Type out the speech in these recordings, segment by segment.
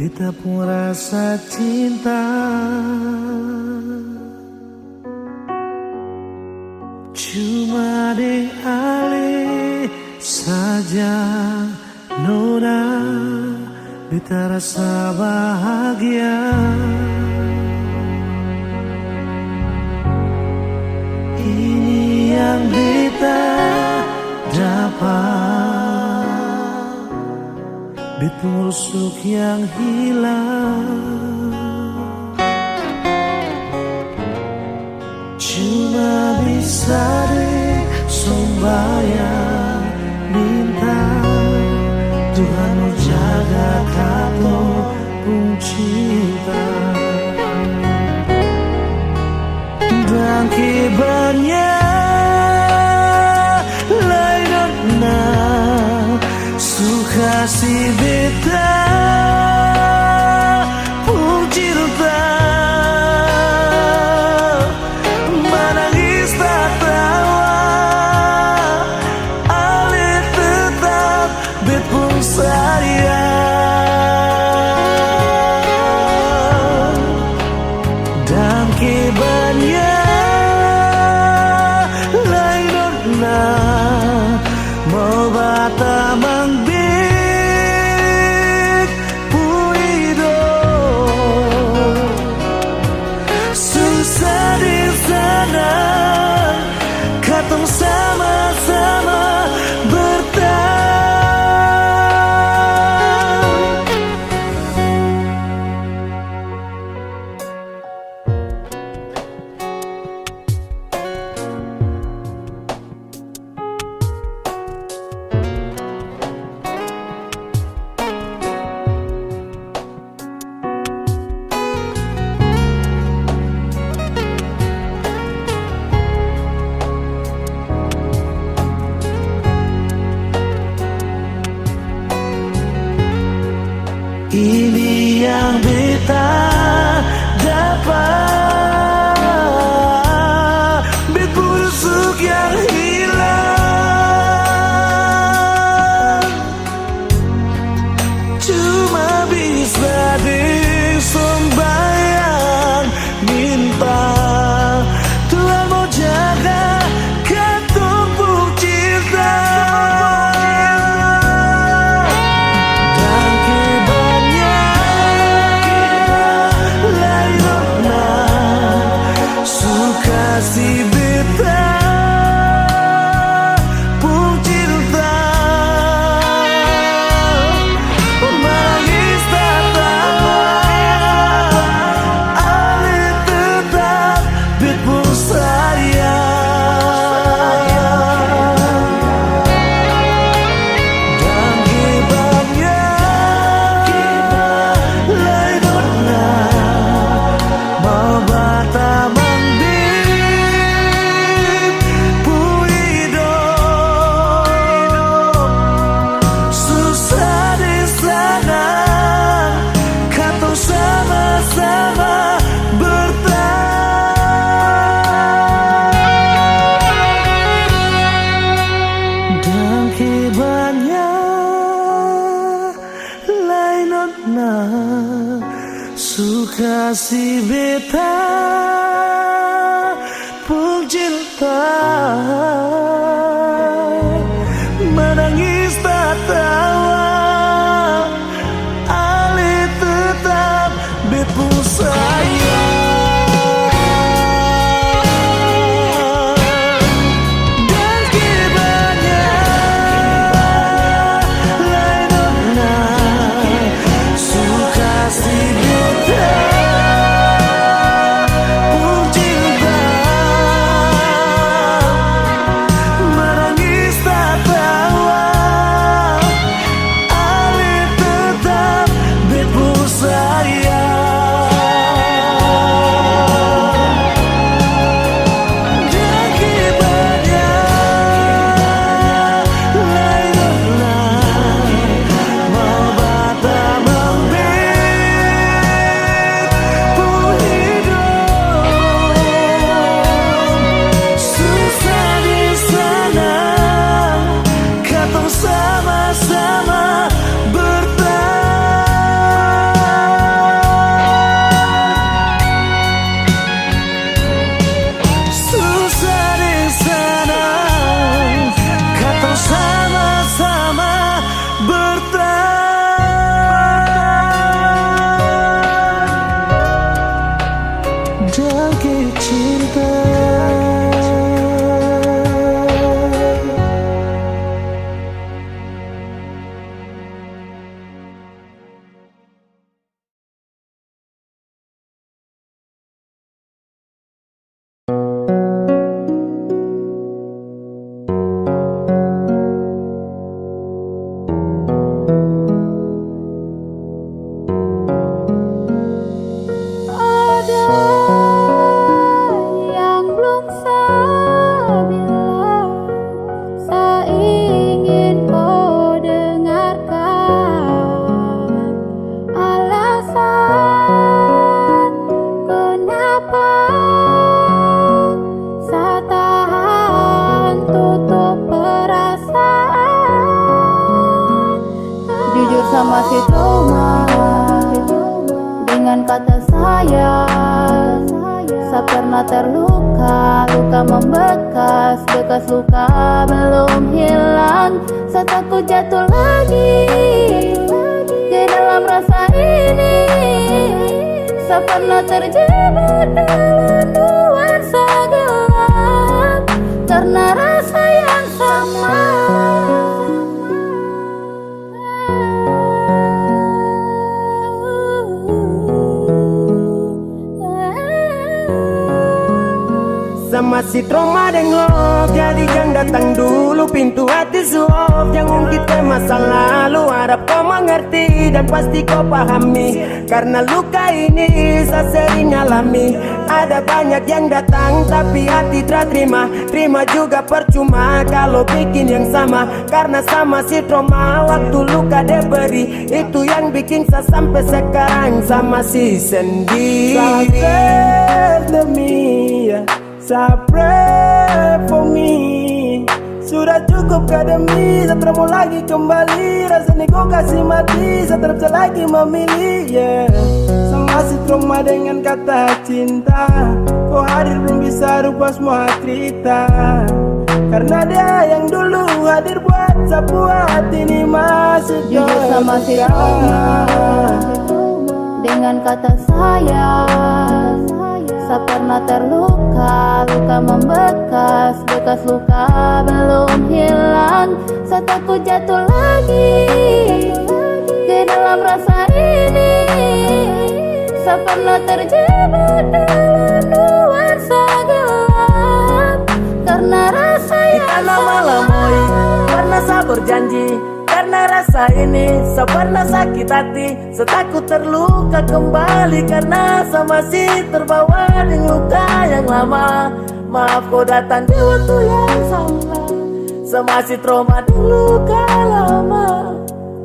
Beta pun rasa cinta, cuma deh ale saja nona. Beta rasa bahagia, ini yang beta dapat. Beta rusuk yang hilang, cuma bisa deh sembahyang minta Tuhan mau jaga kamu pun cinta. Dan kibarnya lain suka si beta pun cinta. Menangis tak tawa, ale tetap bet pun sayang. Dan kibarnya mau bata mangbik puido, susah di sana katong sama-sama bertahan. Ini yang beta dapat, bet busuk yang hilang, cuma bisa disembahyang minta Tuhan mau jaga katong pun cinta. Si beta pun cinta, menangis tak tawa, ale tetap bet pun sayang. Dan kibarnya lain mau bata sama bertahan. Dan kibarnya lain suka si beta pun cinta, menangis tak tawa, ale tetap bet pun sayang. Dan kibarnya lain suka si beta pun cinta, sama si Roma dengan kata sayang. Saya pernah terluka, luka membekas, bekas luka belum hilang. Saya takut jatuh lagi ke dalam rasa ini. Saya pernah terjebak dalam nuansa gelap karena rasa yang sama. Sama si trauma dan love, jadi jangan datang dulu, pintu hati soft. Jangan ungkit ke masa lalu, harap kau mengerti dan pasti kau pahami. Karena luka ini saya sering alami. Ada banyak yang datang tapi hati tak terima. Terima juga percuma kalau bikin yang sama. Karena sama si trauma, waktu luka dia beri. Itu yang bikin saya sampai sekarang sama si sendiri. Demi pray for me. Sudah cukup demi, saya tak mau lagi kembali. Rasanya kau kasih mati, saya tak bisa lagi memilih, yeah. Sama si trauma dengan kata cinta. Kau hadir belum bisa rubah semua cerita. Karena dia yang dulu hadir buat sebuah ini masih jujur sama si trauma dengan kata sayang. Saya pernah terluka, luka membekas, bekas luka belum hilang. Saya takut jatuh lagi ke dalam rasa ini. Saya pernah terjebak dalam nuansa gelap karena rasa yang sama. Pernah saya berjanji, karena rasa ini saya pernah sakit hati. Saya takut terluka kembali karena saya masih terbawa dengan luka yang lama. Maaf kau datang di waktu yang salah. Saya masih trauma dengan luka lama.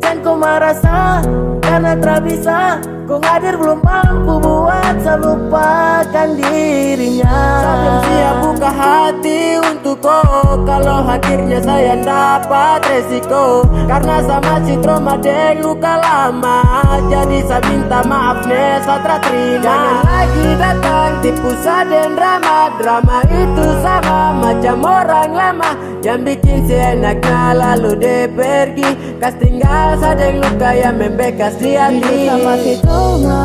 Jangan kau merasa karena tak bisa. Kau hadir belum mampu buat saya lupakan dirinya. Saya belum siap buka hati untuk kau. Kalau akhirnya saya dapat resiko. Karena sama si trauma deng luka lama. Jadi saya minta maaf nih, saya tak terima. Jangan lagi datang tipu saya dan drama. Drama itu sama macam orang lama yang bikin seenaknya lalu dia pergi. Kas tinggal saya deng luka yang membekas di hati. Jujur sama si trauma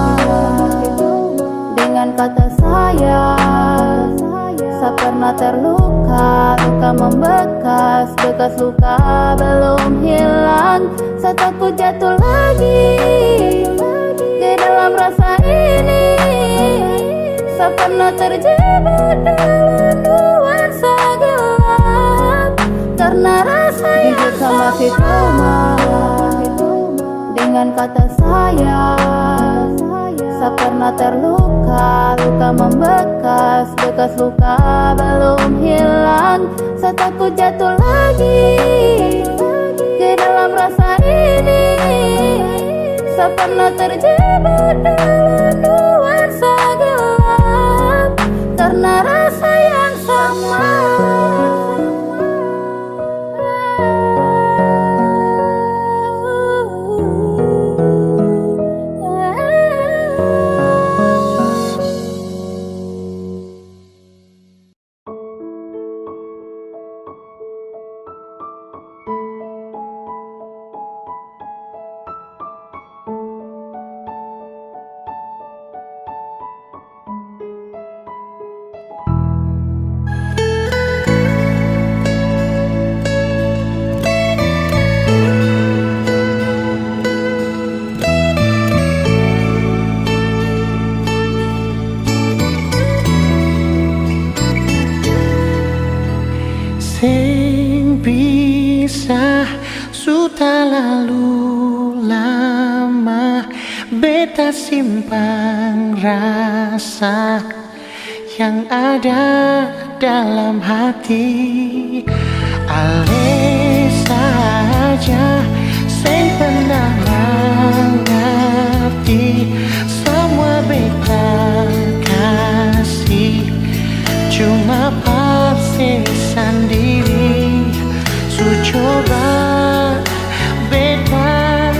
dengan kata sayang. Saya pernah terluka, luka membekas, bekas luka belum hilang. Saya takut jatuh lagi ke dalam rasa ini. Saya pernah terjebak dalam nuansa gelap karena rasa yang sama si trauma dengan kata sayang. Saya pernah terluka, luka membekas, bekas luka belum hilang. Saya takut jatuh lagi ke dalam rasa ini. Saya pernah terjebak dalam nuansa gelap karena rasa yang sama. Sing bisa sudah lalu lama, beta simpan rasa yang ada dalam hati. Ale saja sing pernah mengerti semua beta kasih, cuma pasti sendiri. Su coba beta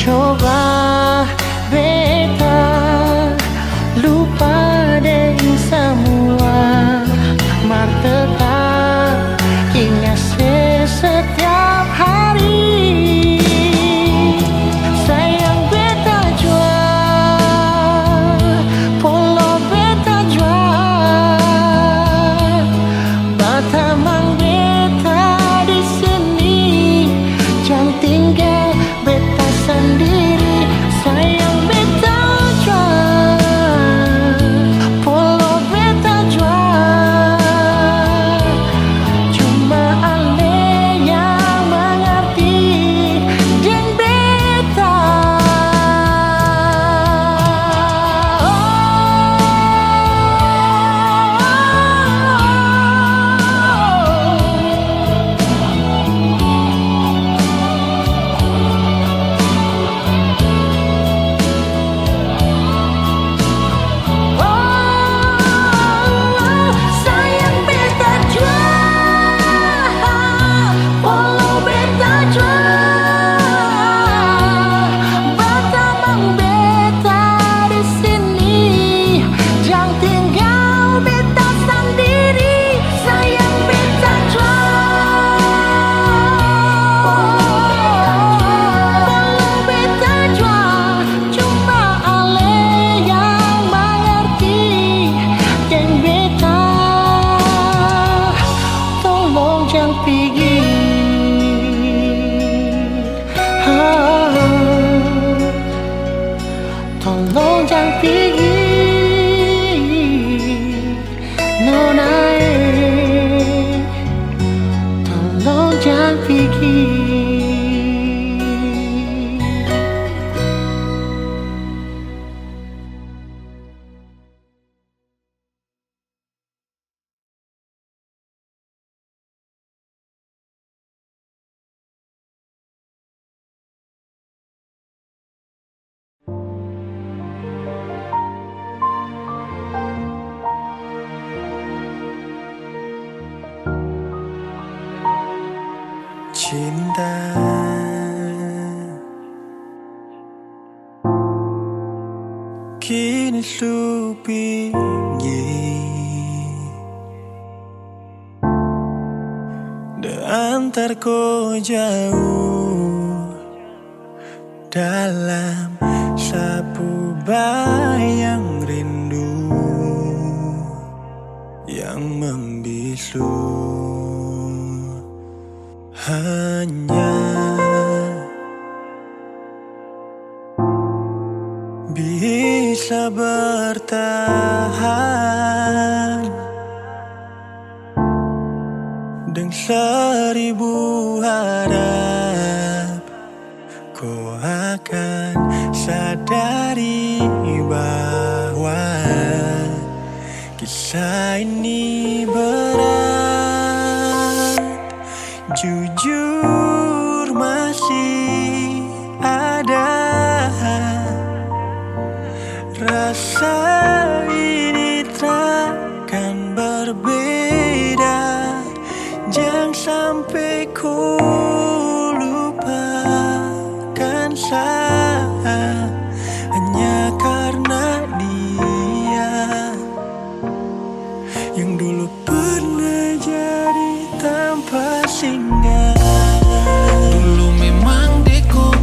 Coba beta lupa deh semua, marteka ingat setiap hari. Sayang beta jua, polo beta jua, batamang beta di sini, jangan tinggal beta sendiri. Sayang beta jua, polo beta jua, cuma ale yang mengerti deng beta. Sayang beta jua, polo beta jua, batamang beta di sini, jangan tinggal beta sendiri. Sayang beta jua, polo beta jua, cuma ale yang mengerti deng beta. Tolong jangan pergi, tolong jangan pergi, nona, tolong jangan pergi. Cinta kini lupi antar ko jauh dalam sapu bayang rindu yang membisu. Hanya bisa bertahan dengan seribu harap kau akan sadari bahwa kisah ini berat. Jujur masih ada rasa ini takkan berbeda. Jangan sampai ku lupakan saya hanya karena dia yang dulu pernah jadi tanpa singgah. Dulu memang deko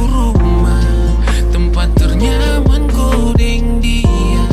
rumah tempat ternyaman kodeng dia.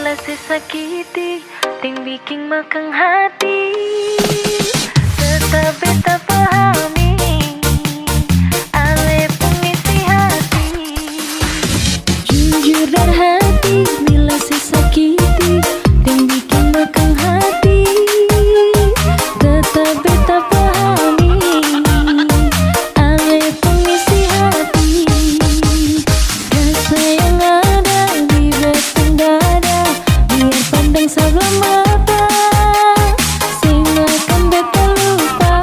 Mila sakiti, ting bikin makang hati. Tetap beta pahami, ale pengisi hati. Jujur dan hati, Mila sakiti, ting bikin makang hati. Tetap beta pahami, ale pengisi hati. Rasa yang ada di batang dada, biar pandang sebelah mata, sing akan beta lupa.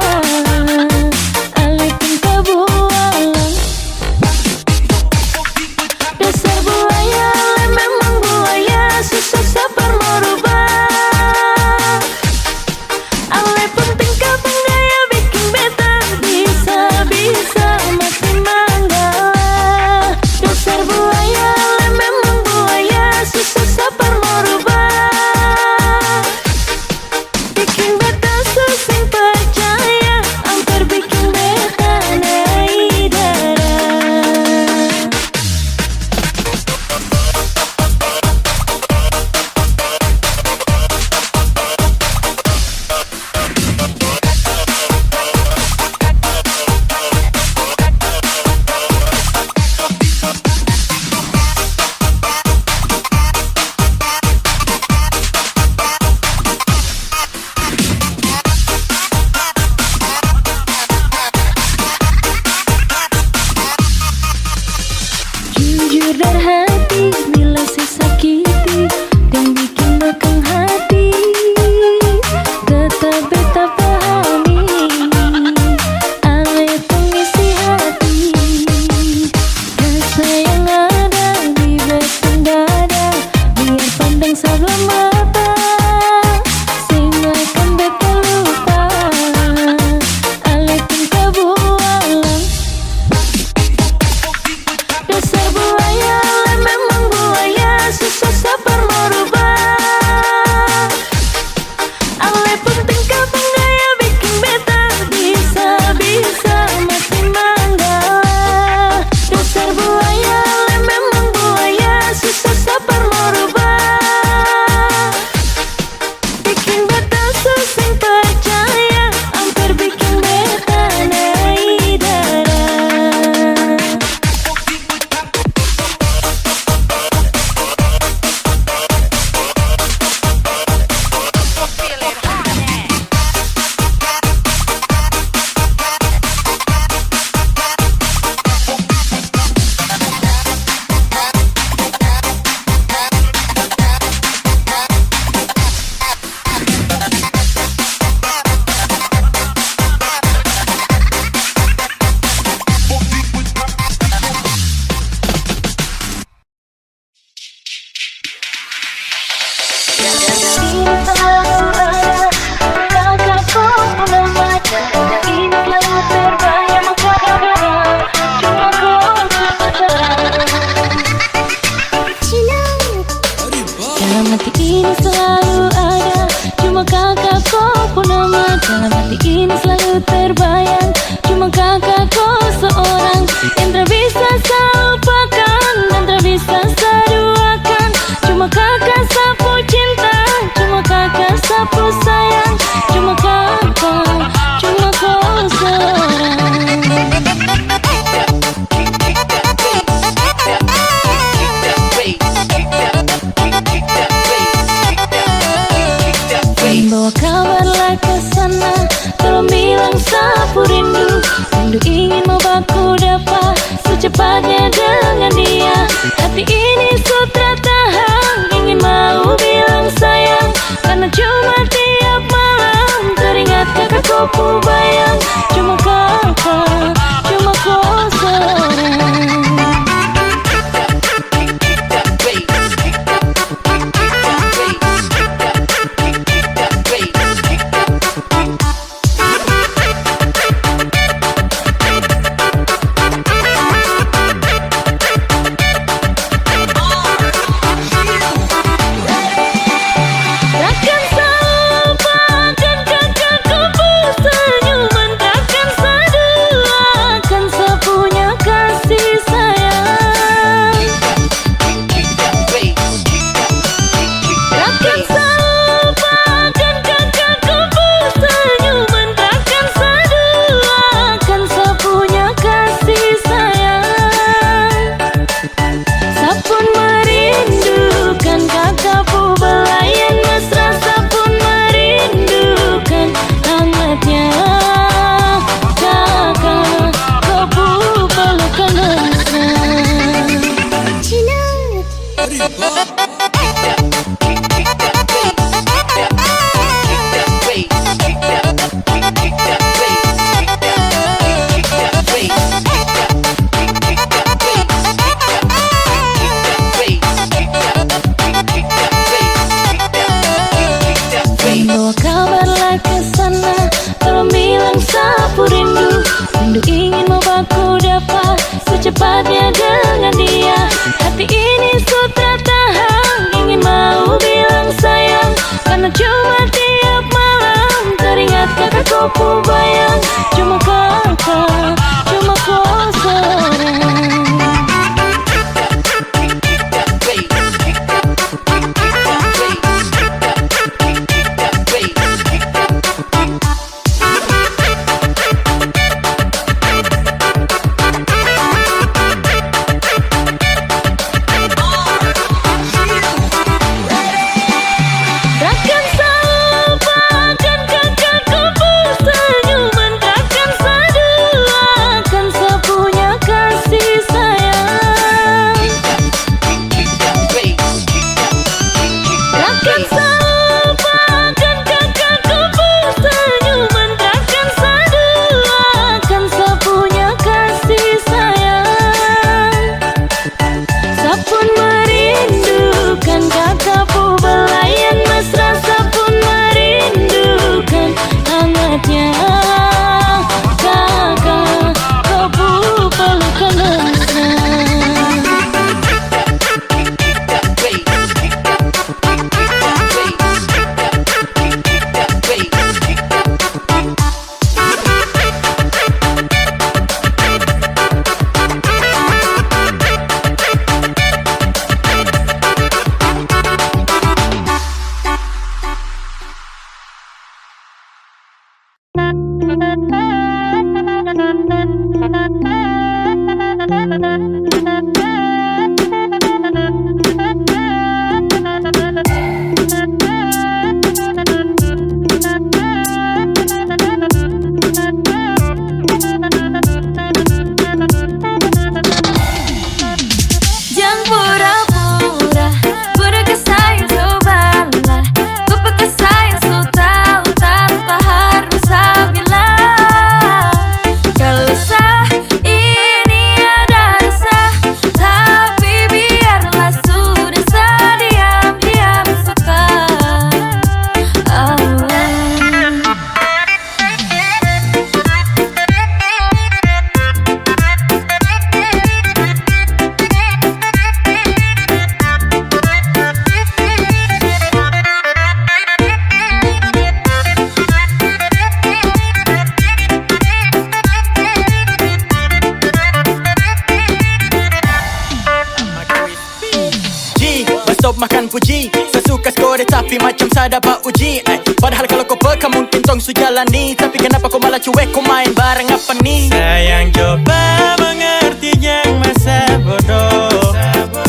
puji. Sesuka skor tapi macam sada ba uji. Padahal kalau kau peka mungkin tong su jalani. Tapi kenapa kau malah cuek, kau main bareng apa nih? Sayang coba mengerti yang masa bodoh.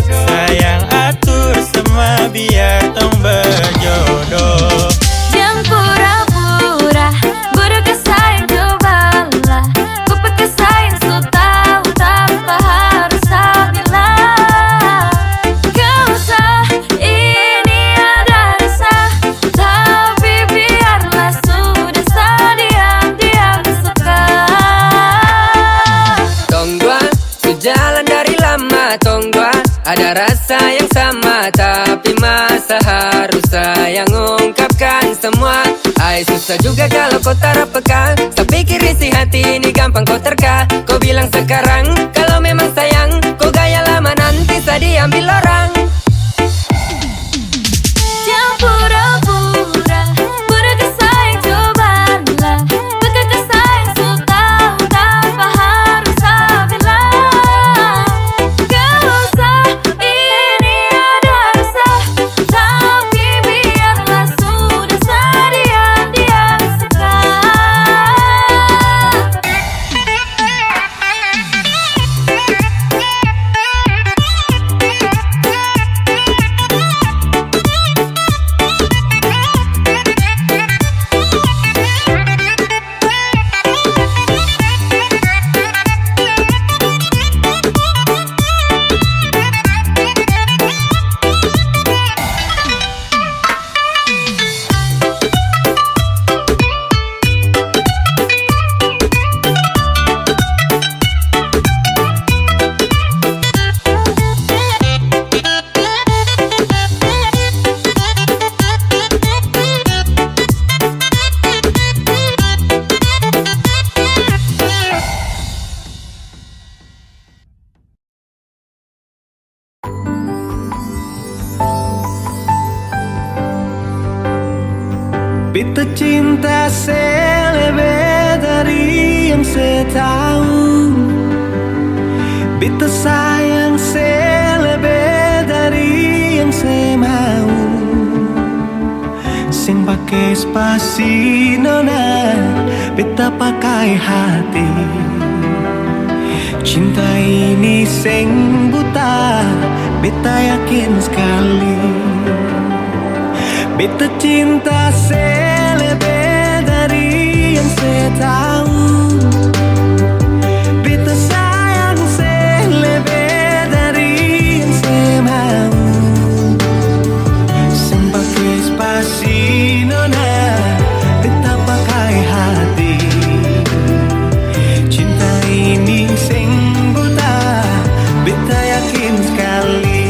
Sayang atur semua biar tong berjodoh. Jangan pura-pura, bodoh kesayang cobalah. Ku pakai sayang so tahu tanpa harus tak bilang. Gak usah ini ada rasa, tapi biarlah sudah diam-diam suka. Tong dua, sejalan dari lama. Tong dua, ada rasa yang sama, tapi masa harus sayang ungkapkan semua. Ay susah juga kalau kau tak peka. Saya pikir isi hati ini gampang kau terka. Kau bilang sekarang kalau memang sayang, kau gaya lama nanti saya diambil orang. Jangan pura-pura, bodoh kesayang cobalah. Pakai kesayang so tahu tanpa harus tak bilang. Gak usah ini ada rasa, tapi biarlah sudah diam-diam suka. Beta cinta selebih dari yang saya tahu. Beta sayang selebih dari yang saya mau. Sing pakai spasi nona, beta pakai hati. Cinta ini sing buta, beta yakin sekali. Beta cinta selebih dari yang saya tahu. Beta sayang selebih dari yang saya mau. Sing pakai spasi nona, beta pakai hati. Cinta ini sing buta, beta yakin sekali.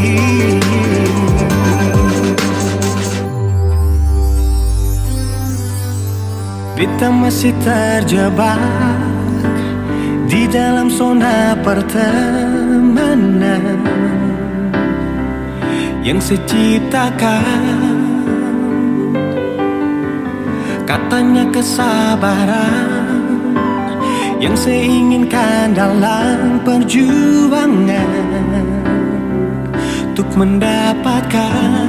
Beta masih terjebak di dalam zona pertemanan yang saya ciptakan. Katanya kesabaran yang saya inginkan dalam perjuangan untuk mendapatkan.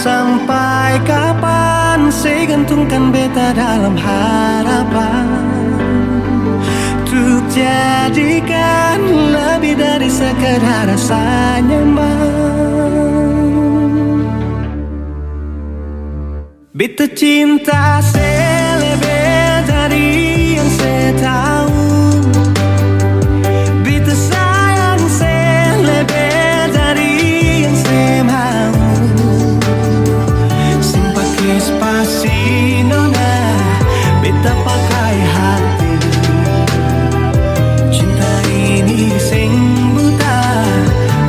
Sampai kapan saya gantungkan beta dalam harapan untuk jadikan lebih dari sekedar rasa nyaman. Beta cinta selebih dari yang saya tahu. Beta sayang selebih dari yang saya mau. Spasi nona, beta pakai hati. Cinta ini sing buta,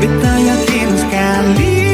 beta yakin sekali.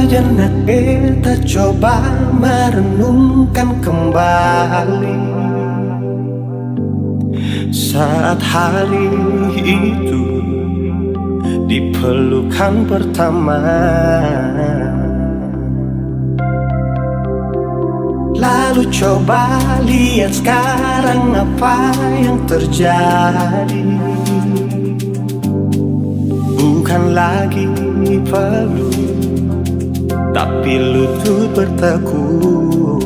sejenak beta coba merenungkan kembali saat hari itu di pelukan pertama. Lalu coba lihat sekarang apa yang terjadi. Bukan lagi peluk, tapi lutut bertekuk.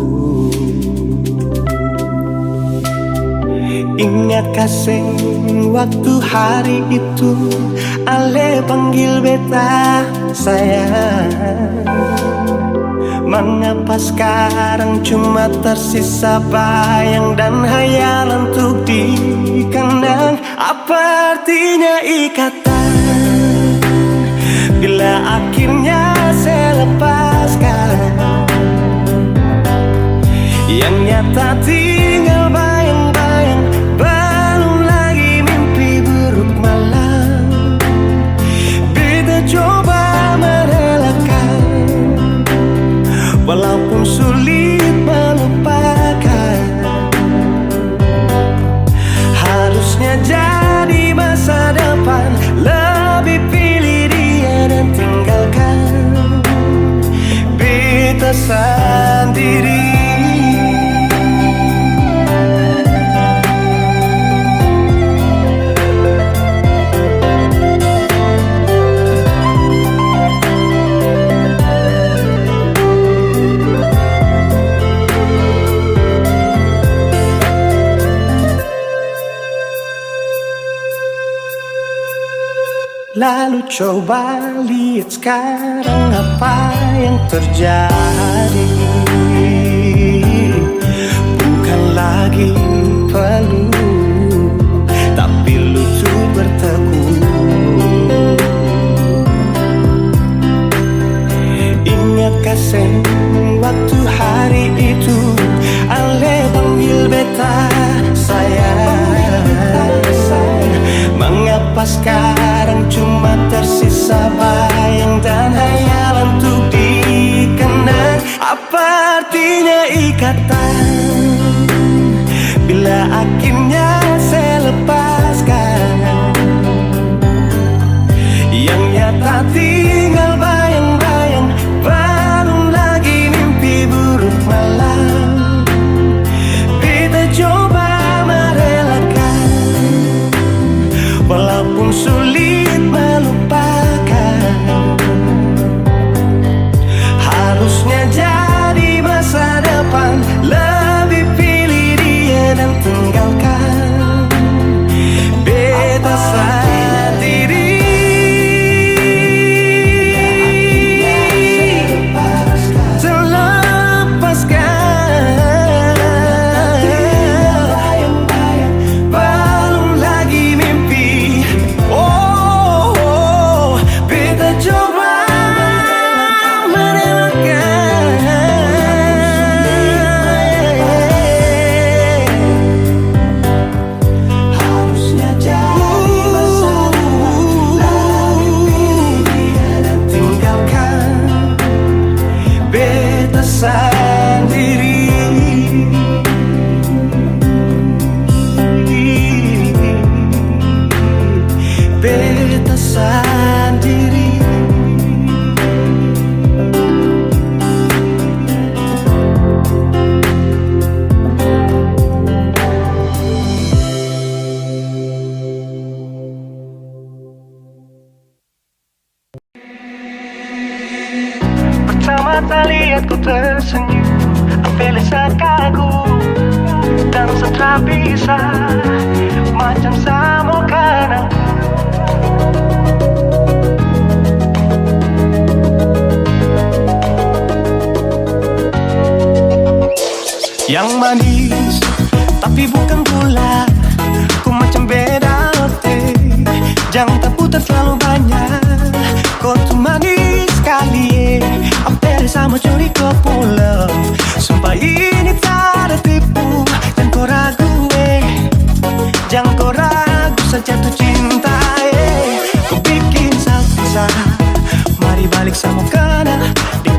Ingat kasih waktu hari itu Ale panggil beta sayang. Mengapa sekarang cuma tersisa bayang dan hayalan untuk dikenang? Apa artinya ikatan bila akhirnya saya lepaskan? Yang nyata tinggal bayang-bayang, belum lagi mimpi buruk malam. Beta coba merelakan, walaupun sulit melupakan. Harusnya jadi masa depan, lebih pilih dia dan tinggalkan beta sendiri. Lalu coba lihat sekarang apa yang terjadi. Bukan lagi peluk, tapi lutut bertekuk. Ingat kasih waktu hari itu Ale panggil beta sayang. Mengapa sekarang cuma tersisa bayang dan hayalan untuk dikenang? Apa artinya ikatan bila akhirnya saya lepaskan? Yang nyata tinggal bayang-bayang, belum lagi mimpi buruk malam. Beta coba merelakan, walaupun sulit melupakan. Harusnya jadi masa depan, lebih pilih dia dan tinggalkan beta sendiri. Beta sendiri. Pertama lihat ku tersenyum, ambil sekagum dan setelah bisa macam sama kenang. Yang manis tapi bukan gula, ku macam beda roti. Jangan tak putar terlalu banyak, kau tuh manis sekali. Apel sama curi kau pulau, sumpah ini tak ada tipu. Jangan kau ragu, jangan kau ragu saja tuh cinta. Kau bikin salsa, mari balik sama kena di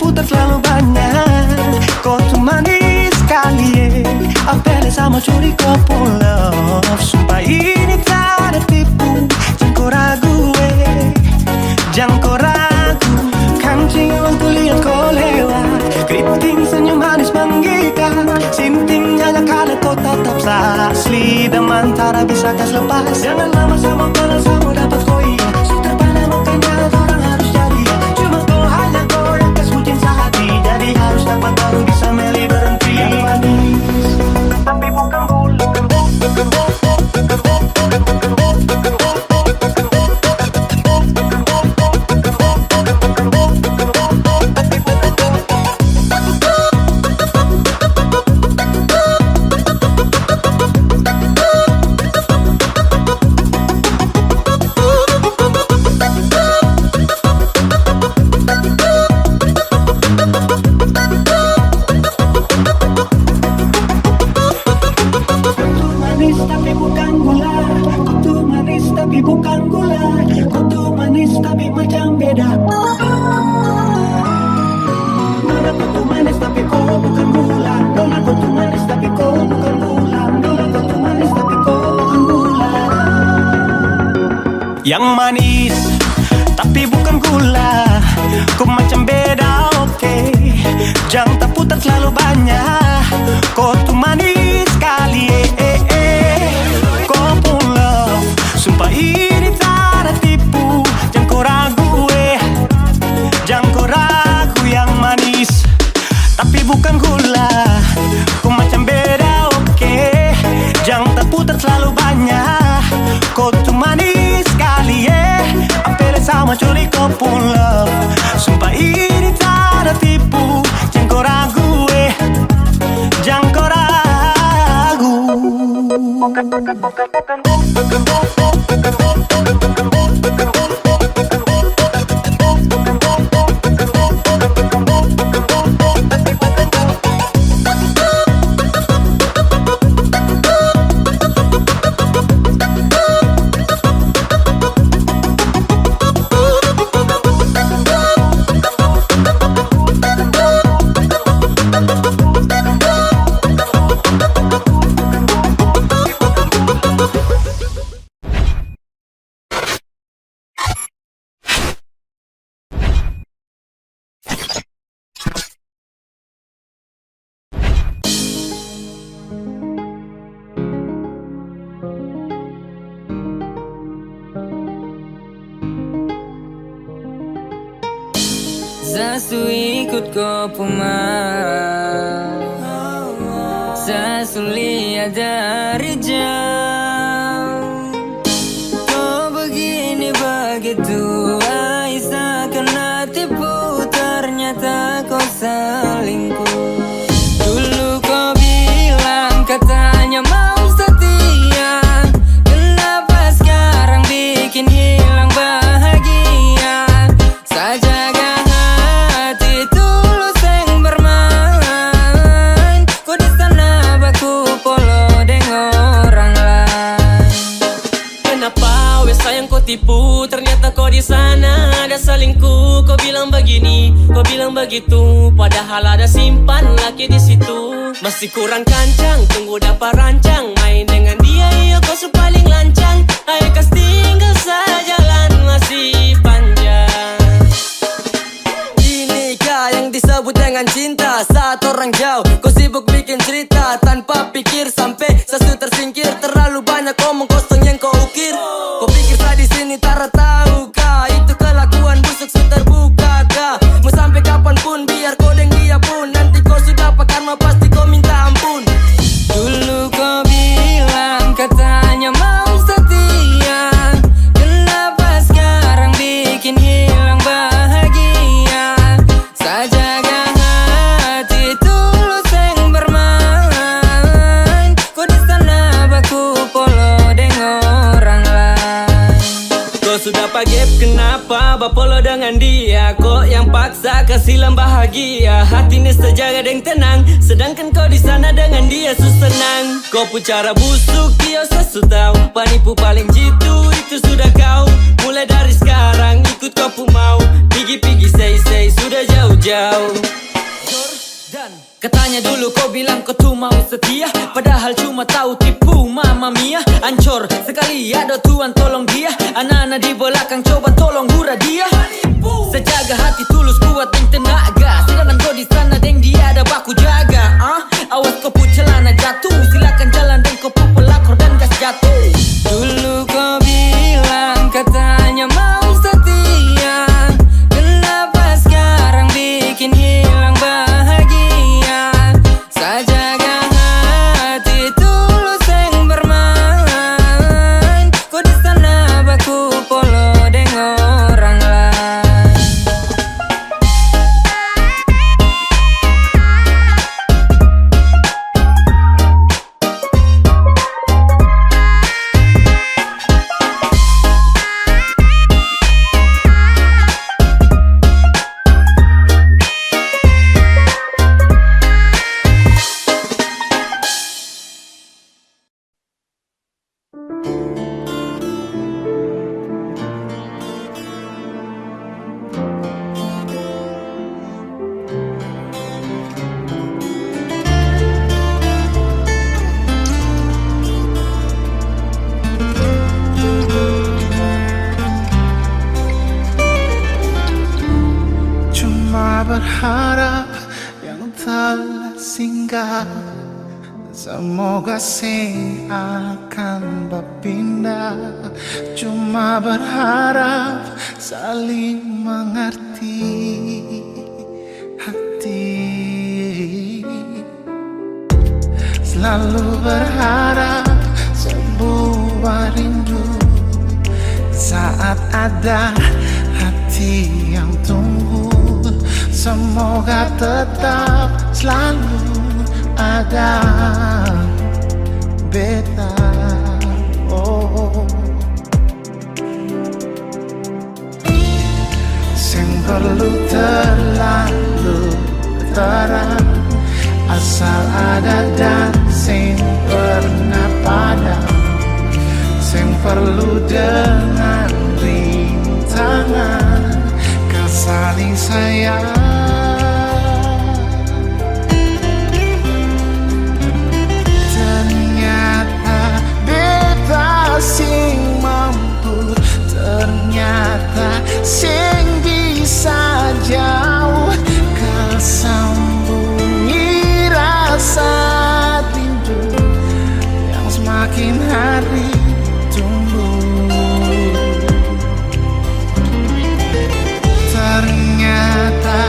putar terlalu banyak. Kau tuh manis sekali, apelnya sama curi kau pulau. Sumpah ini tak ada tipu, jangan kau ragu, jangan kau ragu. Kancing waktu lihat kau lewat, keriting senyum manis menggigit, sintingnya kala kau tetap asli. Dan mantara bisa kas lepas, jangan lama sama panas sama dapat kau iya. Sudah pada makanya orang harus jadi, cuma kau hanya kau yang kas bucin sehati. Jadi harus dapat baru bisa meli berhenti. Yang manis tapi bukan bulu. Yang manis tapi bukan gula, kau macam beda, oke. Jangan tak putar terlalu banyak, kau tuh manis sekali, kau pun love. Sumpah ini tak ada tipu, jangan kau ragu, jangan kau ragu. Yang manis tapi bukan gula, kau macam beda, oke. Jangan tak putar terlalu banyak, kau tuh manis sekali, apelnya sama curi kau pun love. Sumpah ini tak ada tipu, jangan kau ragu, jangan kau ragu. Sasu ikut kau pemarah, sasu lihat dari jauh. Kau begini begitu, Aisyah kena tipu. Ternyata kau selingkuh. Dulu kau bilang katanya mau setia, kenapa sekarang bikin hilang bahagia? Saja tipu, ternyata kau di sana ada selingkuh. Kau bilang begini, kau bilang begitu, padahal ada simpan laki di situ. Masih kurang kancang, tunggu dapat rancang. Main dengan dia, iya kau paling lancang. Ayo kas tinggal saja, jalan masih panjang. Inikah yang disebut dengan cinta? Saat orang jauh, kau sibuk bikin cerita tanpa pikir sampai sesu tersingkir. Terlalu banyak omong kosong yang kau ukir. Kau pikir saya di sini tak tahu kah? Itu kelakuan busuk sudah terbuka kah? Mau sampai kapanpun biar kau deng dia pun, nanti kau sudah karma pasti kau minta ampun. Dulu kau bilang katanya mau setia, kenapa sekarang bikin hilang bahagia? Sajaga hati tulus yang bermain. Kau di sana baku polo dengan orang lain. Kau sudah pagep, kenapa bapolo dengan dia? Kok yang paksa kasih bahagia? Hatinya sejaga dan tenang, sedangkan kau di sana dengan dia senang. Kau pun cara busuk dia sesu tahu, penipu paling jitu. itu sudah kau. Mulai dari sekarang ikut kau pun mau. Pigi-pigi say sudah jauh-jauh. Katanya dulu kau bilang kau tuh mau setia, padahal cuma tahu tipu mama mia. Ancor sekali ada Tuhan tolong dia. Anak-anak di belakang coba tolong hura dia. Sejaga hati tulus kuat dan tenaga. Sedangkan kau di sana deng dia ada baku jaga. Awas kau pun celana jatuh. Silakan jalan dan kau pun pelakor dan gas jatuh. Dulu kau bilang katanya mau setia, kenapa sekarang bikin hilang bahagia? Sajaga hati tulus yang bermain. Kau di sana baku polo dengan orang lain. Cuma berharap yang telah singgah, semoga sing akan berpindah. Cuma berharap saling mengerti hati. Selalu berharap sebuah rindu saat ada hati yang tunggu. Semoga tetap selalu ada beta. Oh, sing perlu terlalu terang, asal ada dan sing pernah padam. Sing perlu dengan rintangan, saling sayang. Ternyata beta sing mampu, ternyata sing bisa jauh kesambungi rasa rindu yang semakin hari tumbuh. Ternyata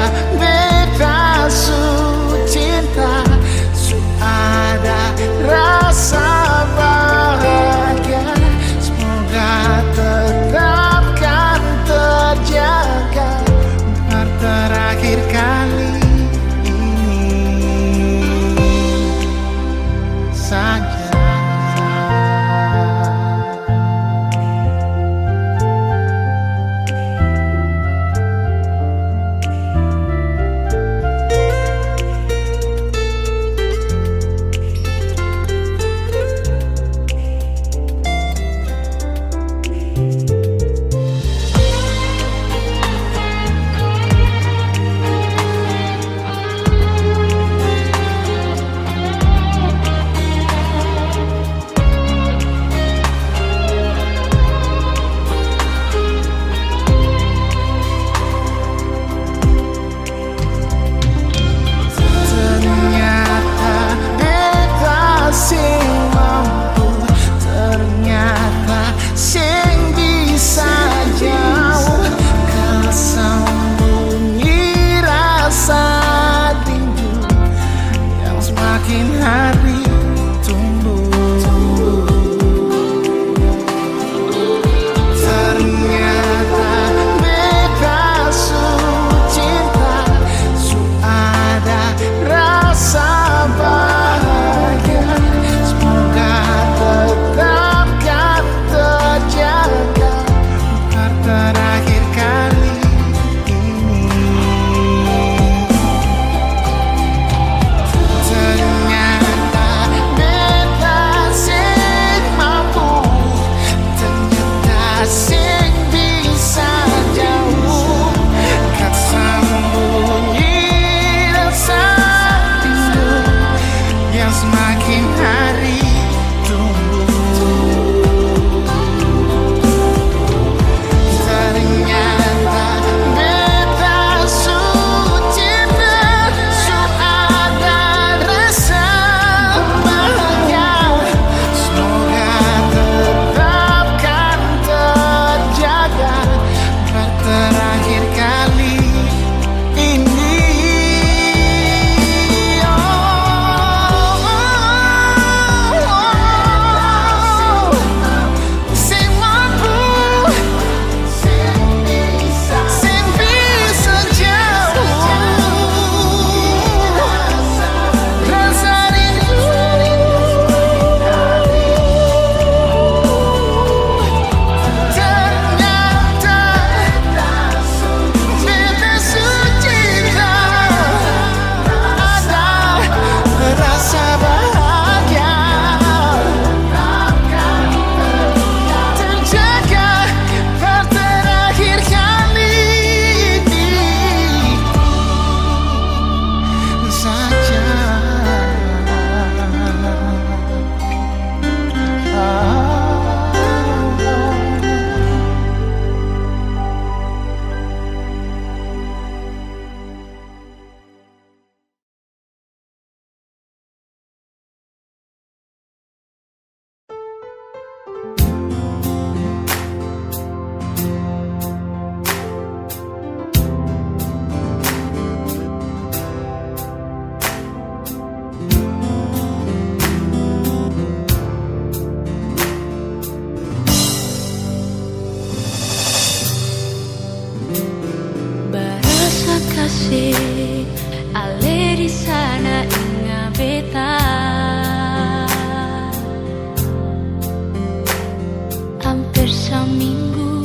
Ale di sana ingat beta. Hampir seminggu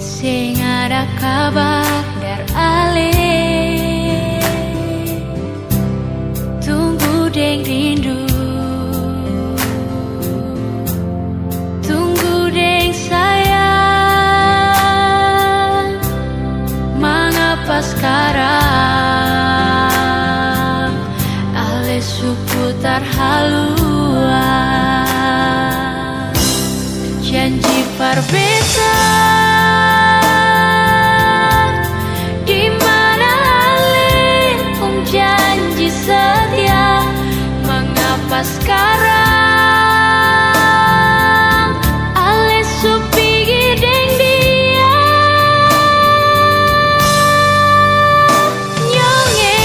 sing ada kabar dari Ale. Tunggu deng rindu, tunggu deng sayang. Mengapa sekarang Ale seputar haluan? Janji berbeda, di mana Ale janji setia. Mengapa sekarang Ale supigi deng dia? Nyonge,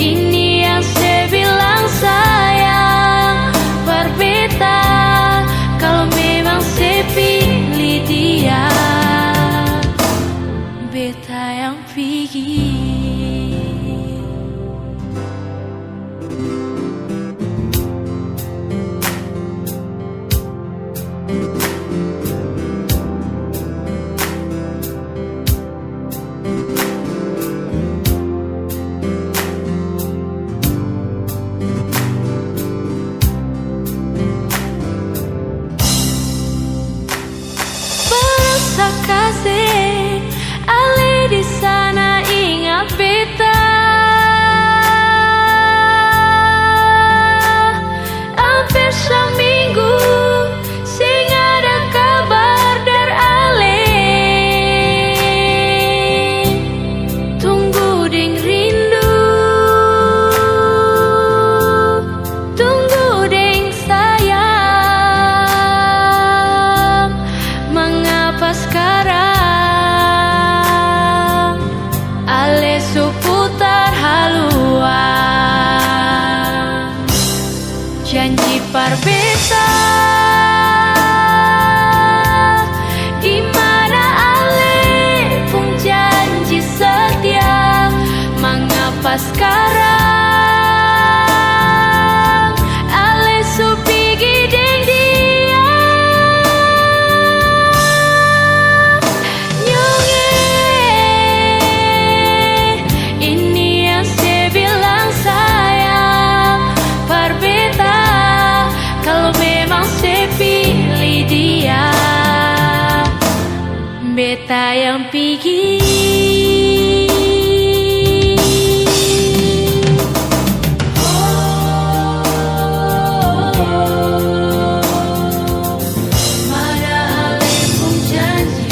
ini yang saya bilang sayang. Berbeda kalau memang saya pilih dia. Beta yang pergi. Berasa kasih Ale di sana ingat beta. Hampir seminggu sing ada kabar dari Ale. Tunggu deng rindu, tunggu deng sayang. Mengapa sekarang Ale seputar haluan? Janji berbeda, di mana Ale pun janji setia. Mengapa sekarang Ale supigi deng dia? Nyonge, ini yang saya bilang sayang. Berbeda kalau memang saya pilih dia. Beta yang pergi. Mana Ale pun janji.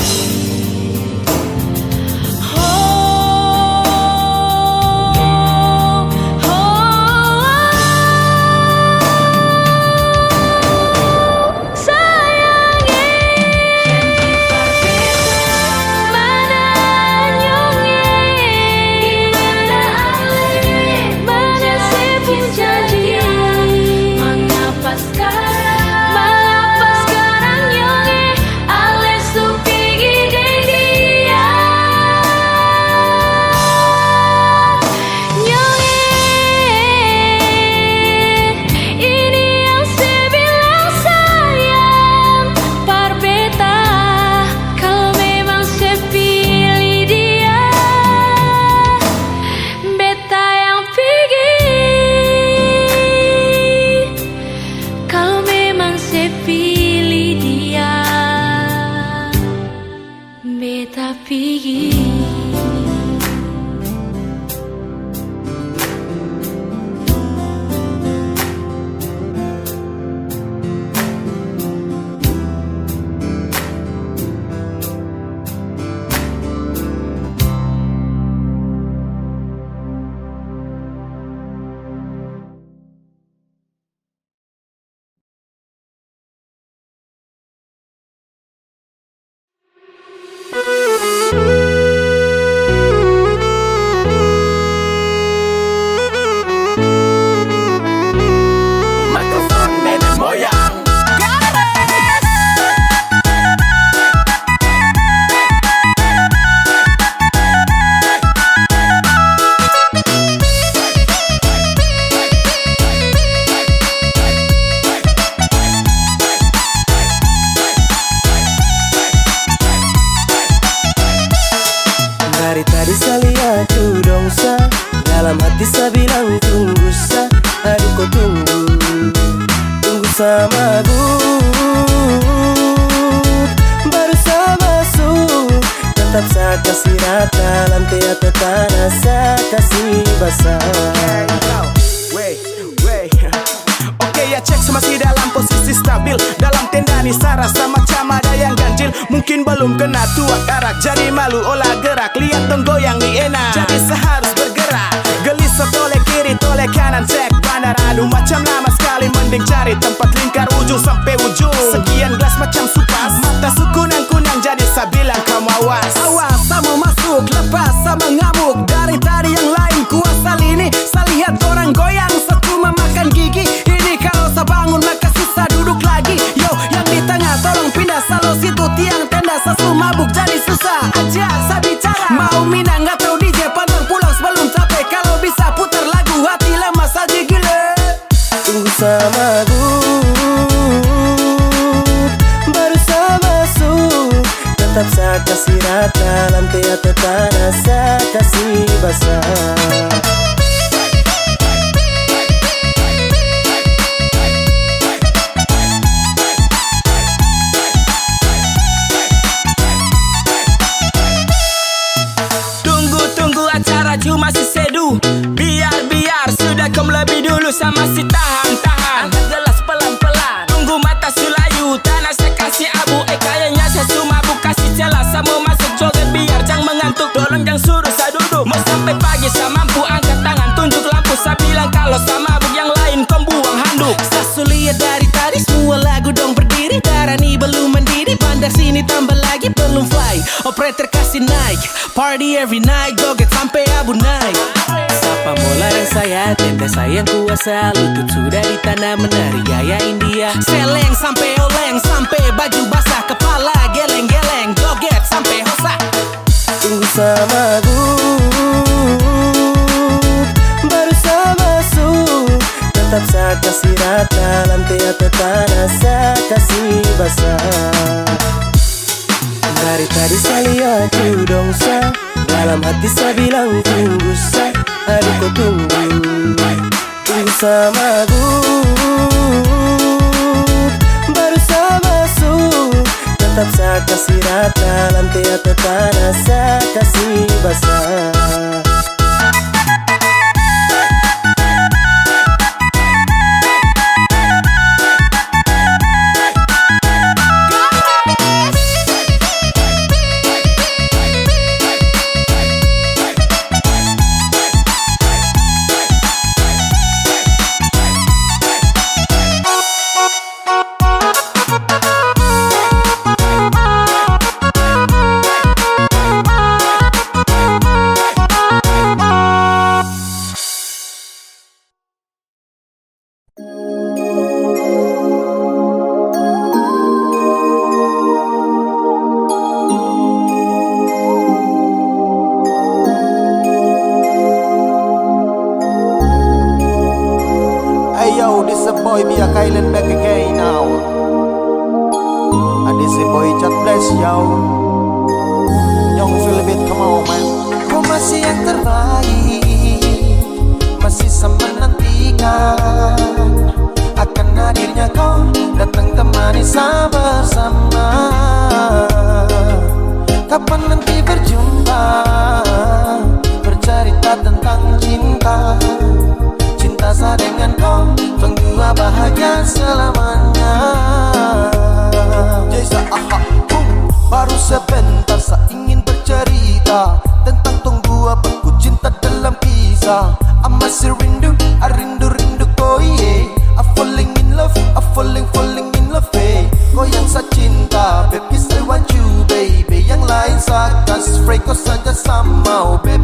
Sayangnya janji berbeda. Mana sa. Dalam hati saya bilang tunggu sa. Aduh kau tunggu sama aku. Baru saya masuk, tetap saya kasih rata. Lantai atau tanah saya kasih basah. Oke ya cek masih dalam posisi stabil. Dalam tenda nih saya rasa macam ada yang ganjil. Mungkin belum kena tua karak, jadi malu olah gerak. Lihat dong goyang nih enak, jadi seharus bergerak. Gelisah toleh kiri toleh kanan cek bandar. Aduh macam lama sekali, mending cari tempat lingkar ujung sampai ujung. Sekian gelas macam supas, mata sukunang-kunang jadi saya bilang kamu awas. Awas sama masuk, lepas sama ngamuk. Dari tadi yang lain kuasa lini. Saya lihat orang goyang, satu memakan gigi. Ini kalau saya bangun maka susah duduk lagi. Yo yang di tengah tolong pindah, salo situ tiang tenda. Sesu mabuk jadi susah aja saya bicara. Mau minang atau DJ pantang pulang sebelum capek. Kalau bisa putar lagu hati lemas aja gila. Tunggu sama aku, baru saya masuk, tetap saya kasih rata. Lantai atau tanah saya kasih basah. Cuma si sedu, biar sudah kamu lebih dulu sama si tahan. Angkat gelas pelan-pelan, tunggu mata sulayu. Tanah saya kasih abu, kayaknya saya mabuk. Kasih celah sama masuk joget biar jangan mengantuk. Tolong jangan suruh saya duduk, mau sampai pagi saya mampu. Angkat tangan, tunjuk lampu, saya bilang kalau saya mabuk. Yang lain kau buang handuk. Saya sulit dari tadi, semua lagu dong berdiri. Darah nih belum mendidih, bandar sini tambah lagi belum fly. Operator kasih naik, party every night, joget sampai abu naik. Sapa mola dan saya, tenda sayang kuasa. Lutut sudah di tanah menari gaya India. Seleng sampai oleng, sampai baju basah. Kepala geleng-geleng, joget sampai hosa. Tunggu sama aku, baru saya masuk, tetap saya kasih rata. Lantai atau tanah saya kasih basah. Dari tadi saya lihat you dong sa. Dalam hati saya bilang tunggu sa. Aduh kau tunggu sama aku, baru saya masuk, tetap saya kasih rata. Lantai atau tanah saya kasih basah. boy Mia Kylan back again now. And this is boy Chat Bless yo. Young Philibit, come on man. Kau masih yang terbaik, masih sama menantikan akan hadirnya kau datang temani saya bersama. Kapan nanti berjumpa, bercerita tentang cinta. Cinta saya dengan kau, berdua bahagia selamanya. Jasa aha, baru sebentar saya ingin bercerita tentang tong dua bangku cinta dalam kisah. I masih rindu, I rindu kau yeah. I falling in love, I falling in love eh. Kau yang saya cinta, babe, yes I want you baby. Yang lain saya kasih free, kau saja sama oh babe.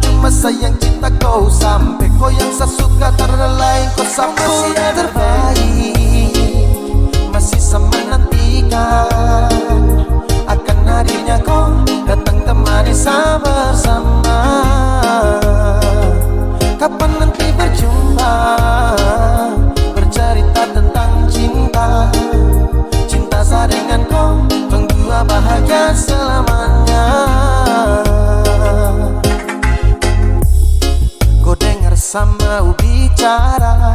Cuma sayang cinta kau sampai. Kau yang saya suka karena lain kau sampai. Kau yang terbaik, masih sama nantikan akan hadirnya kau datang temani saya bersama. Kapan nanti berjumpa, bercerita tentang cinta. Cinta saya dengan kau, berdua bahagia selamanya. masa mau bicara,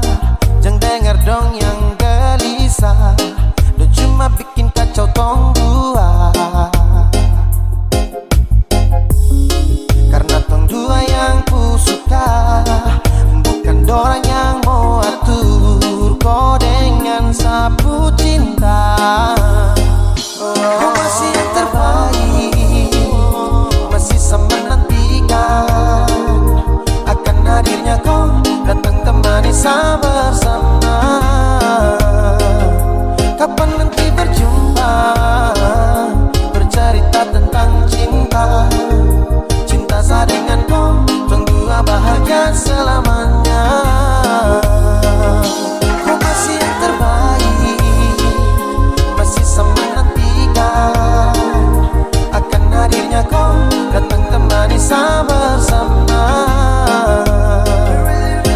jangan dengar dong yang gelisah, dan cuma bikin kacau tong dua. Karena tong dua yang ku suka, bukan dorang yang mau atur kau dengan sapu cinta. Kau masih yang terbaik, masih sama menantikan akan hadirnya kau datang temani saya bersama. Kapan nanti berjumpa, bercerita tentang cinta, cinta saya dengan kau, tunggu bahagia selamanya. Kau masih yang terbaik, masih sama menantikan akan hadirnya kau datang temani saya bersama.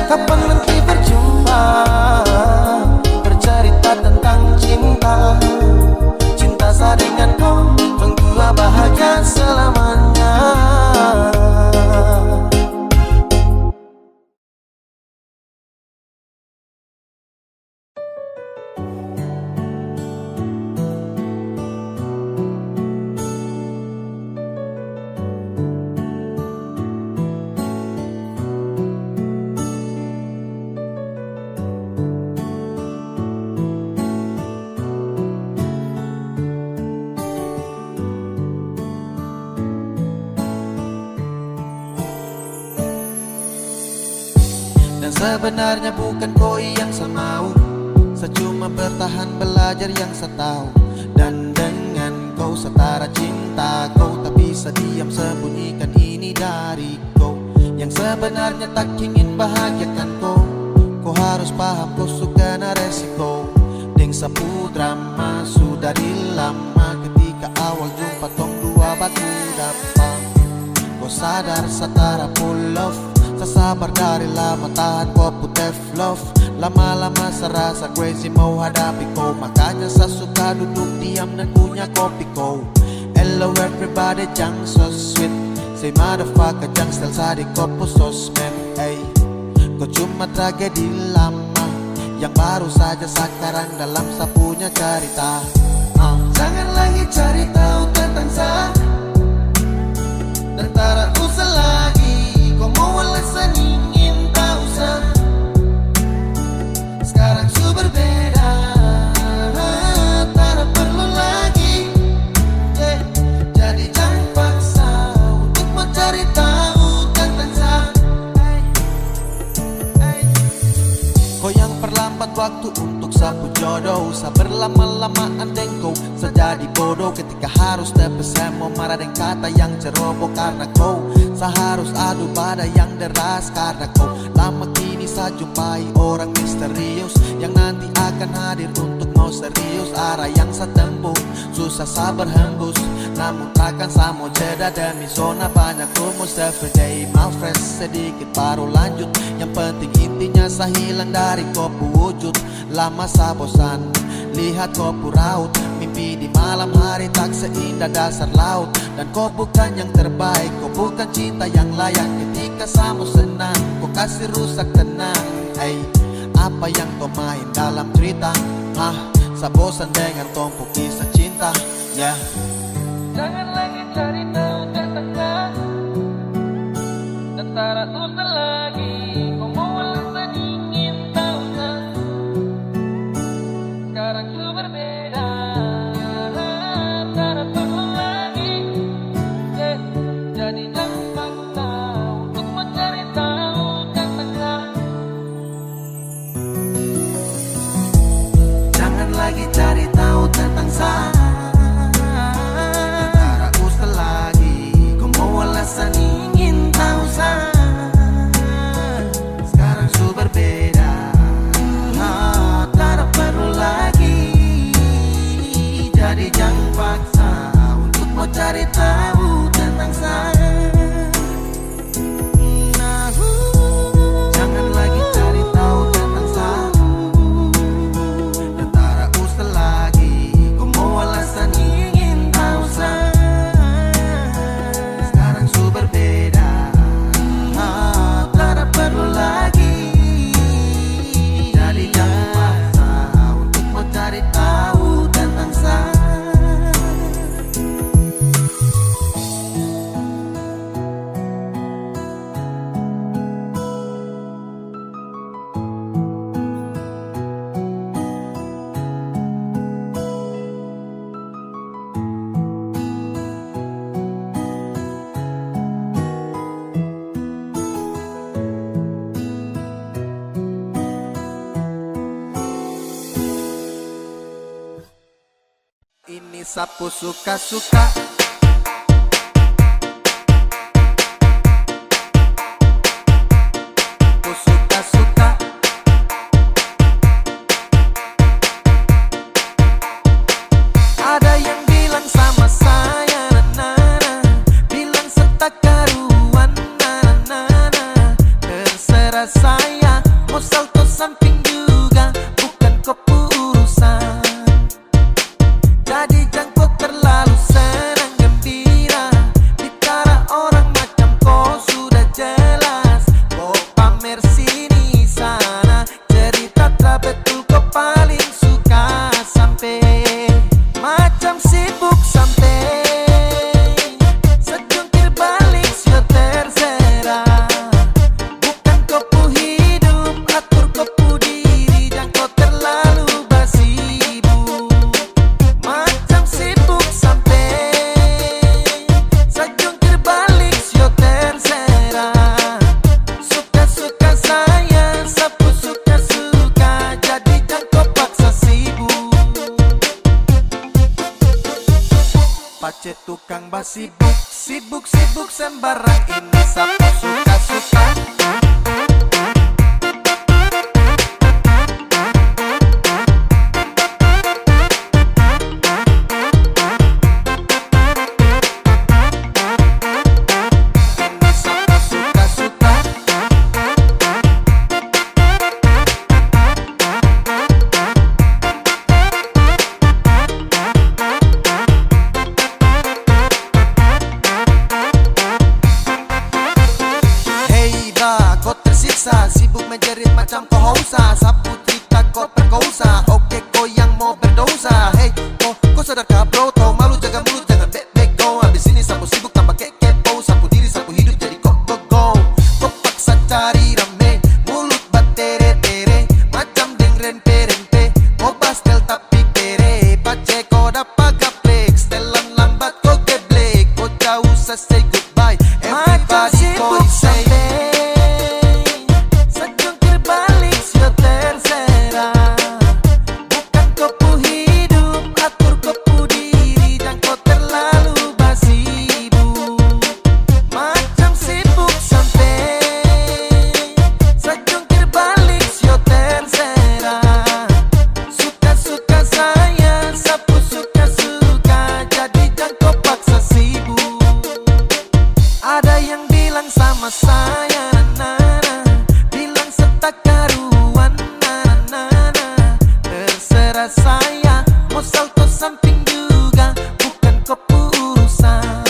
Kapan nanti berjumpa, bercerita tentang cinta, cinta saya dengan kau, tunggu bahagia selamanya. Dan sebenarnya bukan kau yang saya mau, saya cuma bertahan belajar yang saya tahu. Dan dengan kau setara cinta kau, tak bisa diam sembunyikan ini dari kau. Yang sebenarnya tak ingin bahagiakan kau, kau harus paham kau suka na resiko. Deng sapu drama sudah di lama, ketika awal jumpa tong dua batu dapat. Kau sadar setara full love, sasabar dari lama tahan kau putih love. Lama-lama serasa crazy mau hadapi kau, makanya saya suka duduk diam dan punya kopi kau. Hello everybody, jang so sweet, say motherfucker jang style sa di kopo sosmed. Ay, kau cuma tragedi lama yang baru saja sekarang dalam saya punya cerita. Jangan lagi cari tahu tentang saya, dan tak usah lagi kau mau alasan ingin tahu saya. Sekarang su berbeda, tak perlu lagi, jadi jangan paksa untuk mencari tahu tentang saya. Kau yang perlambat waktu untuk sapu jodoh, saya berlama-lamaan dengkau, saya jadi bodoh ketika harus tepes. Saya mau marah dengan kata yang ceroboh karena kau, saya harus adu pada yang deras karena kau. Lama kini saya jumpai orang misterius yang nanti akan hadir untuk mau serius. Arah yang saya tempuh susah saya berhembus, namun takkan saya mau jeda demi zona banyak rumus. Everyday my friends, sedikit baru lanjut, yang penting intinya saya hilang dari kopu wujud. Lama saya bosan lihat kopu raut, mimpi di malam hari tak seindah dasar laut. Dan kau bukan yang terbaik, kau bukan cinta yang layak. Ketika saya mau senang, kau kasih rusak tenang. Hey, apa yang kau main dalam cerita? Saya bosan dengan tumpuk kisah cinta. Jangan lagi cari tahu tentang saya, dan tak usah lagi kau mau alasan ingin tahu saya. Sekarang su berbeda, tak perlu lagi, jadi jangan paksa untuk mencari tahu tentang saya. Jangan lagi cari tahu tentang saya, tak usah lagi kau mau alasan ingin tahu saya. sapu suka-suka. Ada yang bilang sama saya, na-na-na, bilang setak karuan, na-na-na. Terserah saya, mau salto samping juga, bukan kau urusan. Jadi jangan terlalu senang gembira, bicara orang macam kau sudah jelas. Kau pamer sini sana, cerita tak betul kau paling suka sampai macam sibuk sampai sejungkir balik sio terserah. Bukan kau hidup, atur kau diri, dan kau terlalu bersibuk. Macam sibuk sampai sejungkir balik sio terserah. Suka-suka saya, sapu suka-suka, jadi jangan kau paksa sibuk. Pace tukang basibuk, sibuk-sibuk sembarang, ini sapu suka-suka. Ini sapu suka-suka. Hey ba, kau tersiksa, sibuk menjerit macam kau hausa. Sapu cerita kau perkosa, oke kau yang mau berdosa. Hey, kau sadarkah bro, tau malu jaga mulut, jangan bek-bek go. Habis ini sapu sibuk tambah kepo, sapu diri, sapu hidup jadi go. Kau paksa cari rame, mulut batere-tere, macam deng rempe-rempe. Kau pastel tapi kere, pace kau dapat gaplek, setelan lambat kau geblek. Kau jauh say goodbye, everybody kau say. Sejungkir balik sio terserah. Bukan kau hidup, atur kau diri, dan kau terlalu bersibuk. Macam sibuk sampai sejungkir balik sio terserah. Suka-suka saya, sapu suka-suka, jadi jangan kau paksa sibuk. Ada yang bilang sama saya, na-na-na, bilang setak karuan, na-na-na. Terserah saya, mau salto samping juga, bukan kau urusan.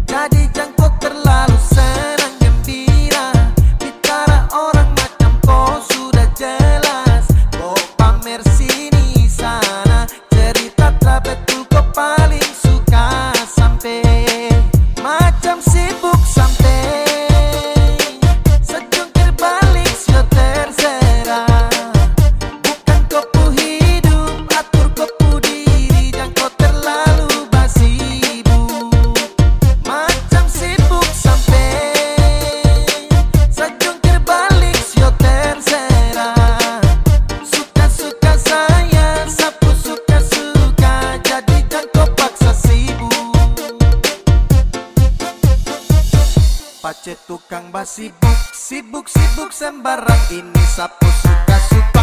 Jadi jangan kau terlalu senang gembira, bicara orang macam kau sudah jelas. Kau pamer sini sana, cerita tak betul kau paling suka sampai macam sibuk sampai sejungkir balik sio terserah. Bukan kau hidup, atur kau diri, dan kau terlalu bersibuk. Macam sibuk sampai sejungkir balik sio terserah. Suka-suka saya, sapu suka-suka, jadi jangan kau paksa sibuk. Pace tukang basibuk, sibuk-sibuk sembarang, ini sapu suka-suka.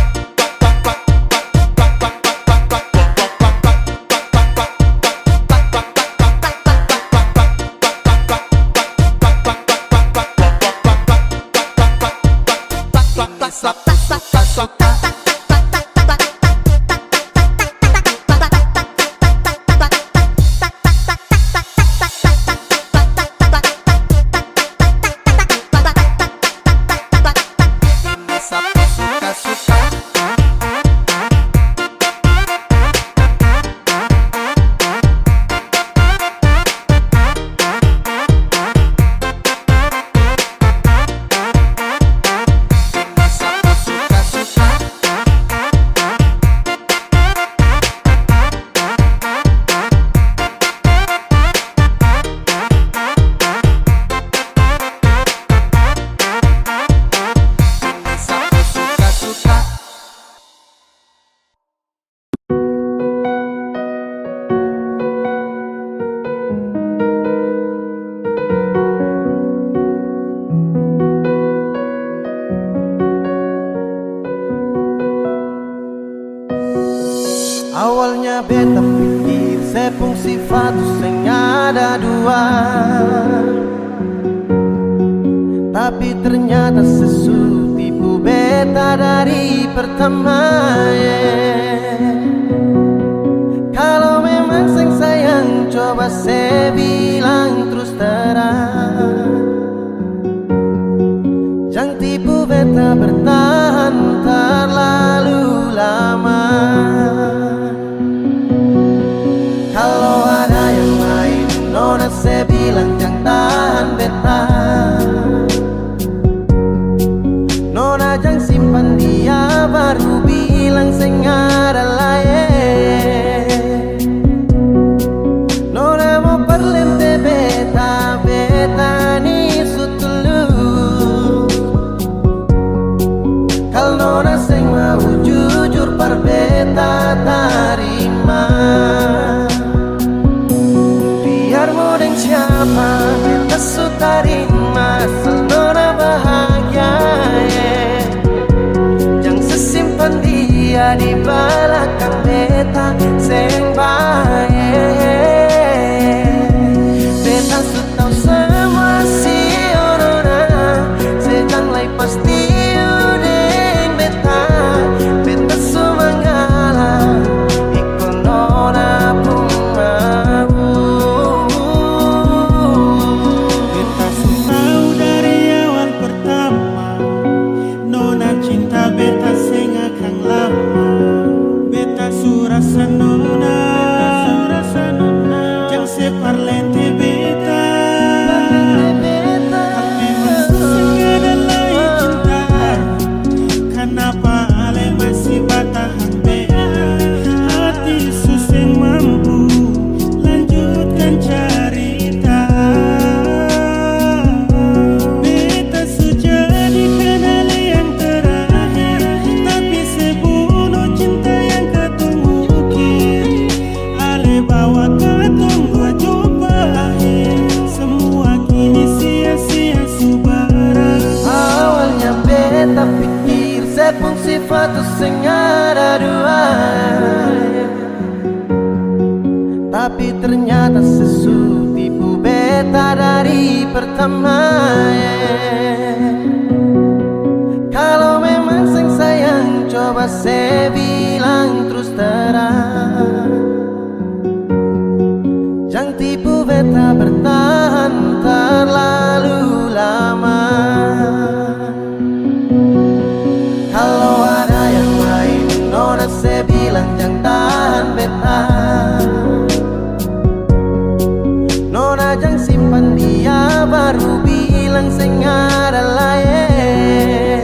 Ini sapu suka-suka. Ini sapu suka-suka. Awalnya beta pikir sepung sifat sing ada dua, tapi ternyata sesu tipu beta dari pertama. Kalau memang sing sayang coba saya bilang terus terang, jangan tipu beta bertahan terlalu lama. Kalau ada yang lain nona saya bilang jangan tahan beta, nona jangan simpan dia baru bilang sing ada lain. Nona mau perlente beta, beta ni sutulus. Kalau nona sing mau jujur par beta tarima. Biar mau dengan siapa beta su tarima, asal nona bahagia. Jangan sesimpan dia di belakang beta sing baik. Beta su tau semua si nona, sejang lai pasti udeng beta. Beta su mengalah ikon nona pun mau. Beta su tahu dari awal pertama, nona cinta beta sing akan lama. Beta su rasa nona, jangan separlente beta. Tapi masih ada lain cinta, kenapa ale masih bertahan beta? Hati susah mampu lanjutkan cerita. Beta sudah dikenal yang terakhir, tapi sebunuh cinta yang ketungukir. Ale bawa ketunggu jumpa akhir, semua kini sia-sia subara. Awalnya beta pikir sepung sifat sing ada dua, tapi ternyata sesu tipu beta dari pertama. Kalau memang sing sayang coba saya bilang terus terang, jangan tipu beta bertahan terlalu lama. Kalau ada yang lain nona saya bilang jangan tahan beta, nona jangan simpan dia baru bilang sing ada lain.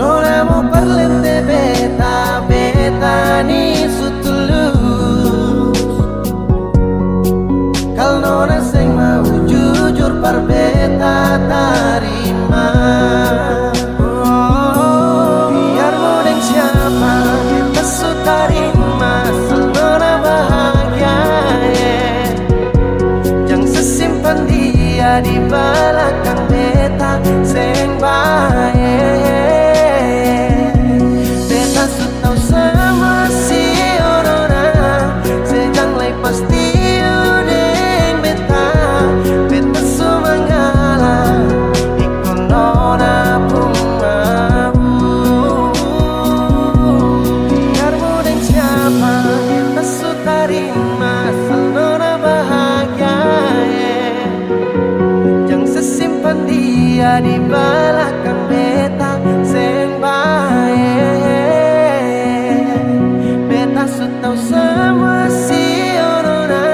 Nona mau perlente beta, beta ni sutulus. Kalau nona sing mau jujur par beta tarima. Biar mau dengan siapa beta su tarima, asal nona bahagia. Jangan sesimpan dia di belakang beta sing baik. Beta su tau semua si nona, sejang lai pasti udeng beta. Beta su mengalah ikon nona pun mau. Biar mau dengan siapa beta su tarima, asal nona bahagia. Jangan sesimpan dia di belakang beta sing baik. Beta su tau semua si nona,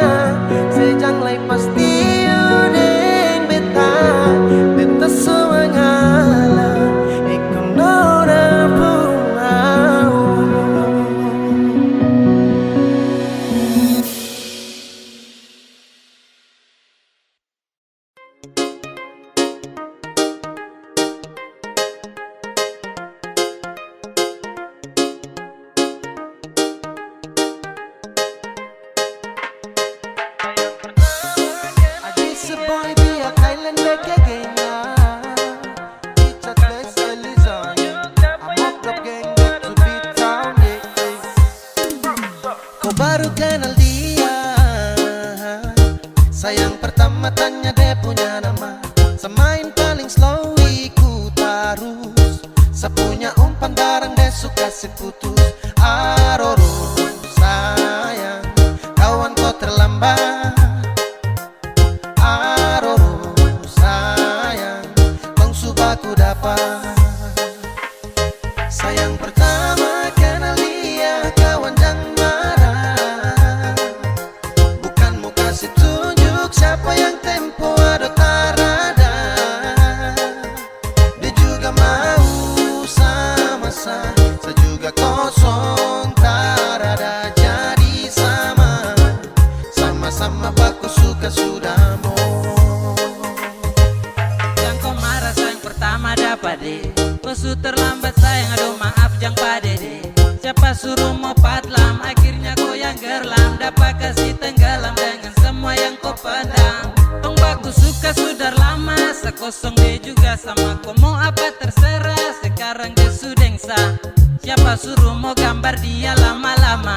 sejang lai pasti udeng beta. Beta su mengalah ikon nona pun mau. asik putus. Aroro sayang, kawan kau terlambat. Aroro sayang, tong subaku dapat. Sayang pertama kenal dia, kawan jangan marah. Bukan mau kasih tunjuk siapa yang tempo ada tarada. Dia juga mau sama-sama, saya juga kosong tarada. Jadi sama-sama baku suka sudah mau. Yang kau marah sayang pertama dapat deh. Pesu terlambat sayang, aduh maaf jang padede. Siapa suruh mau patlam, akhirnya kau yang gerlam. Dapat kasih tenggelam dengan semua yang kau pedang. Tong baku suka sudah lama, sekosong dia juga sama. Kau mau apa terserah, sekarang dia sudengsa. Siapa suruh mau gambar dia lama-lama,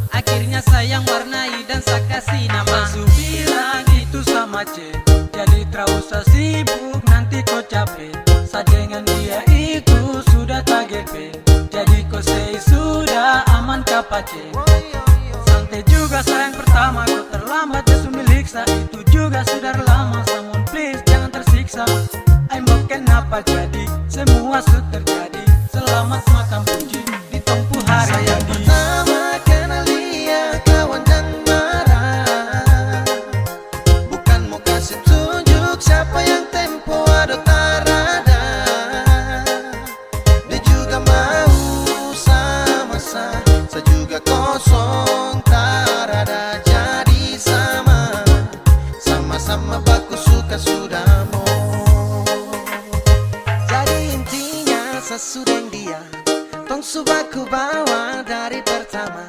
akhirnya sayang warnai dan saya kasih nama. Su bilang itu sama C, jadi terusah sibuk nanti kau capek. Sajengan dia itu sudah tak GP, jadi kau say sudah aman kapace. Santai juga sayang pertama kau terlambat jesu milik sa. Itu juga sudah lama, someone please jangan tersiksa. Ay mau kenapa jadi semua sudah terjadi. Selamat makan puji di tempuh hari Sayang jadi. pertama kenal dia, kawan jangan marah. Bukan mau kasih tunjuk siapa yang tempo ada tarada. Dia juga mau sama-sama, saya juga kosong tarada. Jadi sama-sama baku suka sudah mau. Jadi intinya sesudeng dia, tong subaku bawa dari pertama.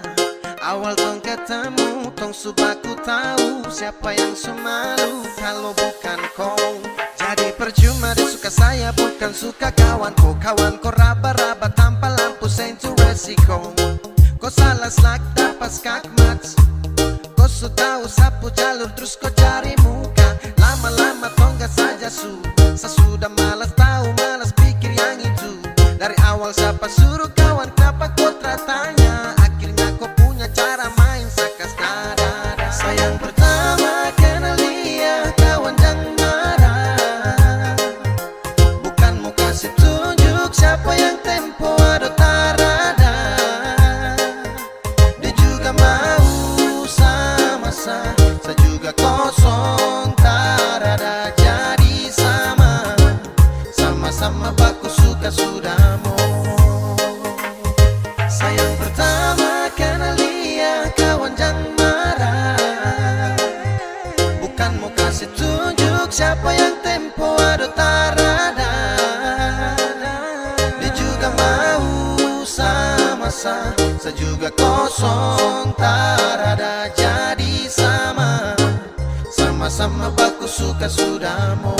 Awal tong ketemu, tong subaku tahu siapa yang semalu kalau bukan kau. Jadi percuma dia suka saya, bukan suka kawanku. Kawanku raba-raba tanpa lampu sentu resiko. Kau salah slack dapat skakmat. Kau sudah sapu jalur terus kau cari muka. Lama-lama tong gak saja sesudah malas tahu, malas pikir yang itu. Dari awal siapa suruh kawan, kenapa kau tanya? Akhirnya kau punya cara main sakas nada. Sayang pertama kenal dia, kawan jangan marah. Bukan mau kasih tunjuk siapa yang tempo ada tarada. Dia juga mau sama-sama, saya juga kosong tarada. Jadi sama-sama baku suka sudah mau. Sayang pertama kenal dia, kawan jangan marah. Bukan mau kasih tunjuk siapa yang tempo ada tarada. Dia juga mau sama-sama, saya juga kosong tarada. Jadi sama-sama baku suka sudah mau.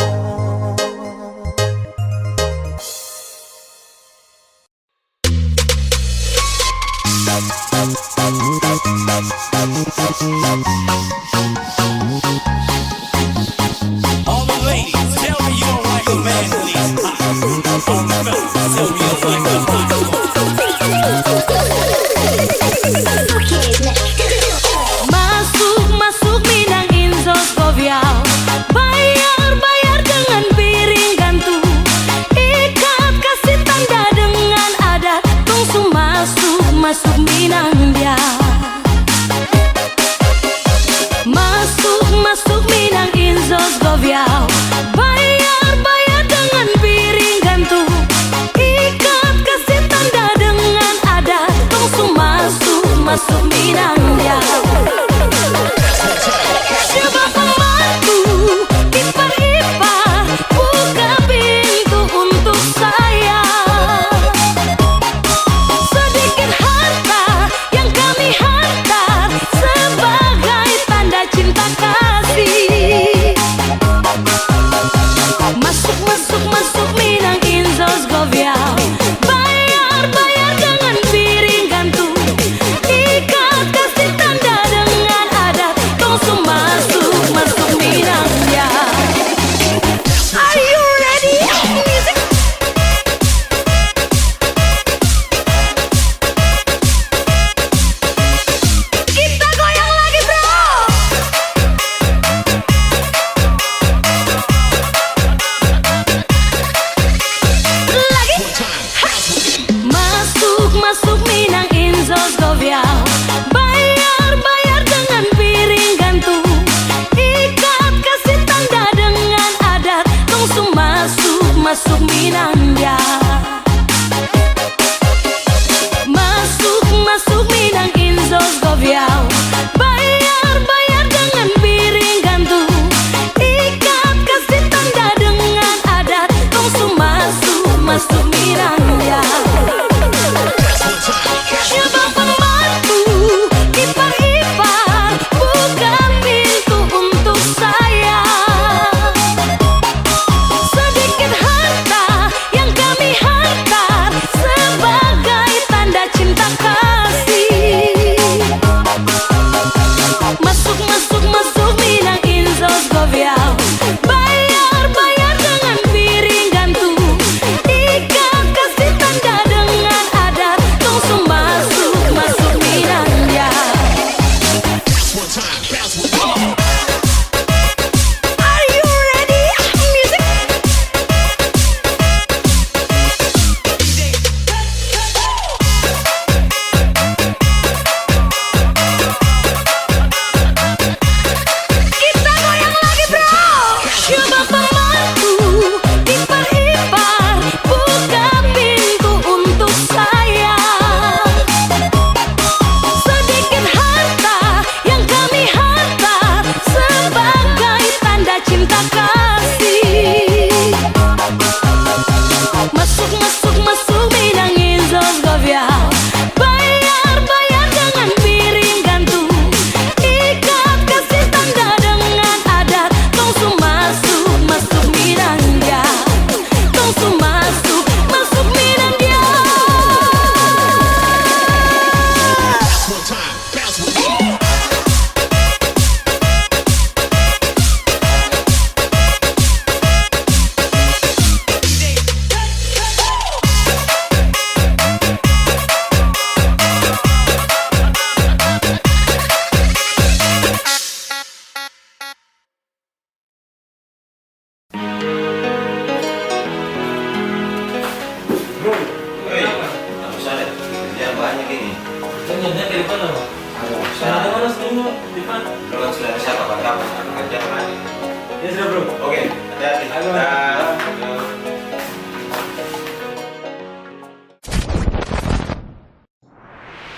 All the ladies, tell me you don't like a man when he's hot. All the fellas, tell me you don't like a hot. Masuk Minang Insos Koviau. Bayar dengan piring gantung. Ikat kasih tanda dengan adat. Tungsu masuk Minang dia. masuk Minang ya. Masuk Minang Inzos Goviao. Bayar dengan piring gantung. Ikat kasih tanda dengan adat. Kongsu masuk Minang ya. Siapa pembantu ipar-ipar, buka pintu untuk saya. Sedikit harta yang kami hantar sebagai tanda cinta kasih. Masuk Minang Inzos Goviao. Bayar dengan piring gantung. Ikat kasih tanda dengan adat. Kongsu masuk Minang ya. Are you ready? Music. Kita goyang lagi bro. Coba pembantu ipar-ipar, buka pintu untuk saya. Sedikit harta yang kami hantar sebagai tanda cinta kasih. Masuk Minang Inzos Goviao. Bayar dengan piring gantung. Ikat kasih tanda dengan adat. Kongsu masuk Minang ya. Kongsu masuk Minang ya.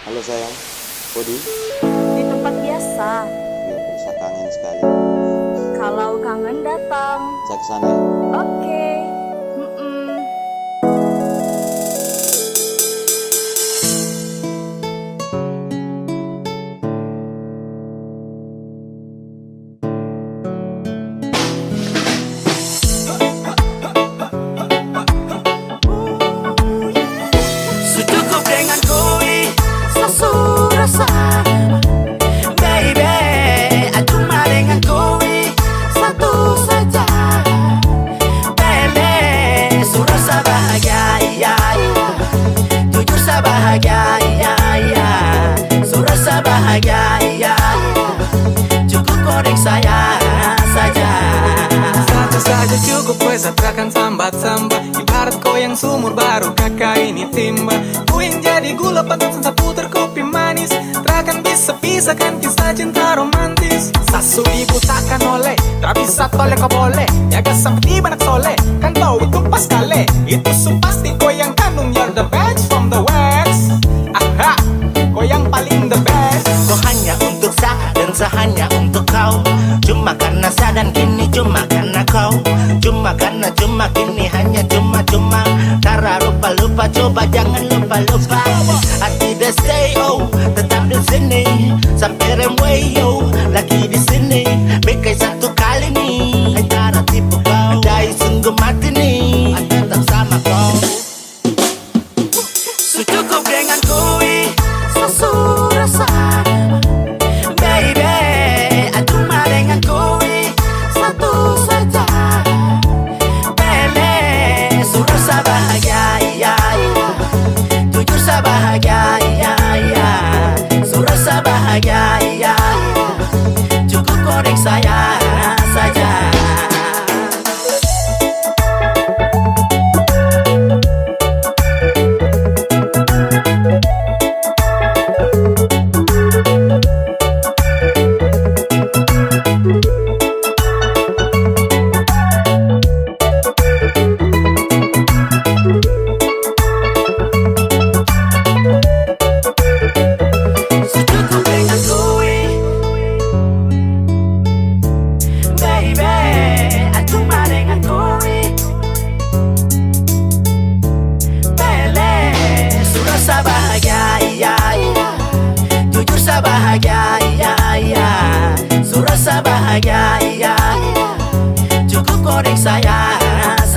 Halo sayang, Kodi? Di tempat biasa. Ya, bisa kangen sekali. Kalau kangen datang. Saya kesana ya. Oke. Cukup dengan kui rasa baby, cuma dengan kui satu saja baby, surasa bahagia ya, jujur sabahagia ya, surasa bahagia ya, cukup korek saya saja. Saja cukup gue takkan sambat-sambat. Ibarat kau yang sumur baru kakak ini timba. Ku yang jadi gula padat sensa puter kopi manis. Takkan bisa pisahkan kisah cinta romantis. Sasu ibu takkan oleh, tak bisa toleh kau boleh. Jaga sampai tiba nak soleh, kan tahu itu pas kali. Itu pasti kau yang kandung, you're the best from the west. Aha, kau yang paling the best. Kau hanya untuk saya dan saya hanya untuk kau. Cuma karena saya dan kini cuma karena kau. Cuma kini hanya cuma Karena lupa coba jangan lupa Hati dah stay tetap di sini sampai remway lagi di sini. Bekai satu kali nih antara tipe kau. Andai sungguh mati nih tetap sama kau. Cukup dengan kui rasa baby, cuma dengan kui satu saja baby, surasa bahagia ya, jujur sabahagia ya, surasa bahagia ya, cukup korek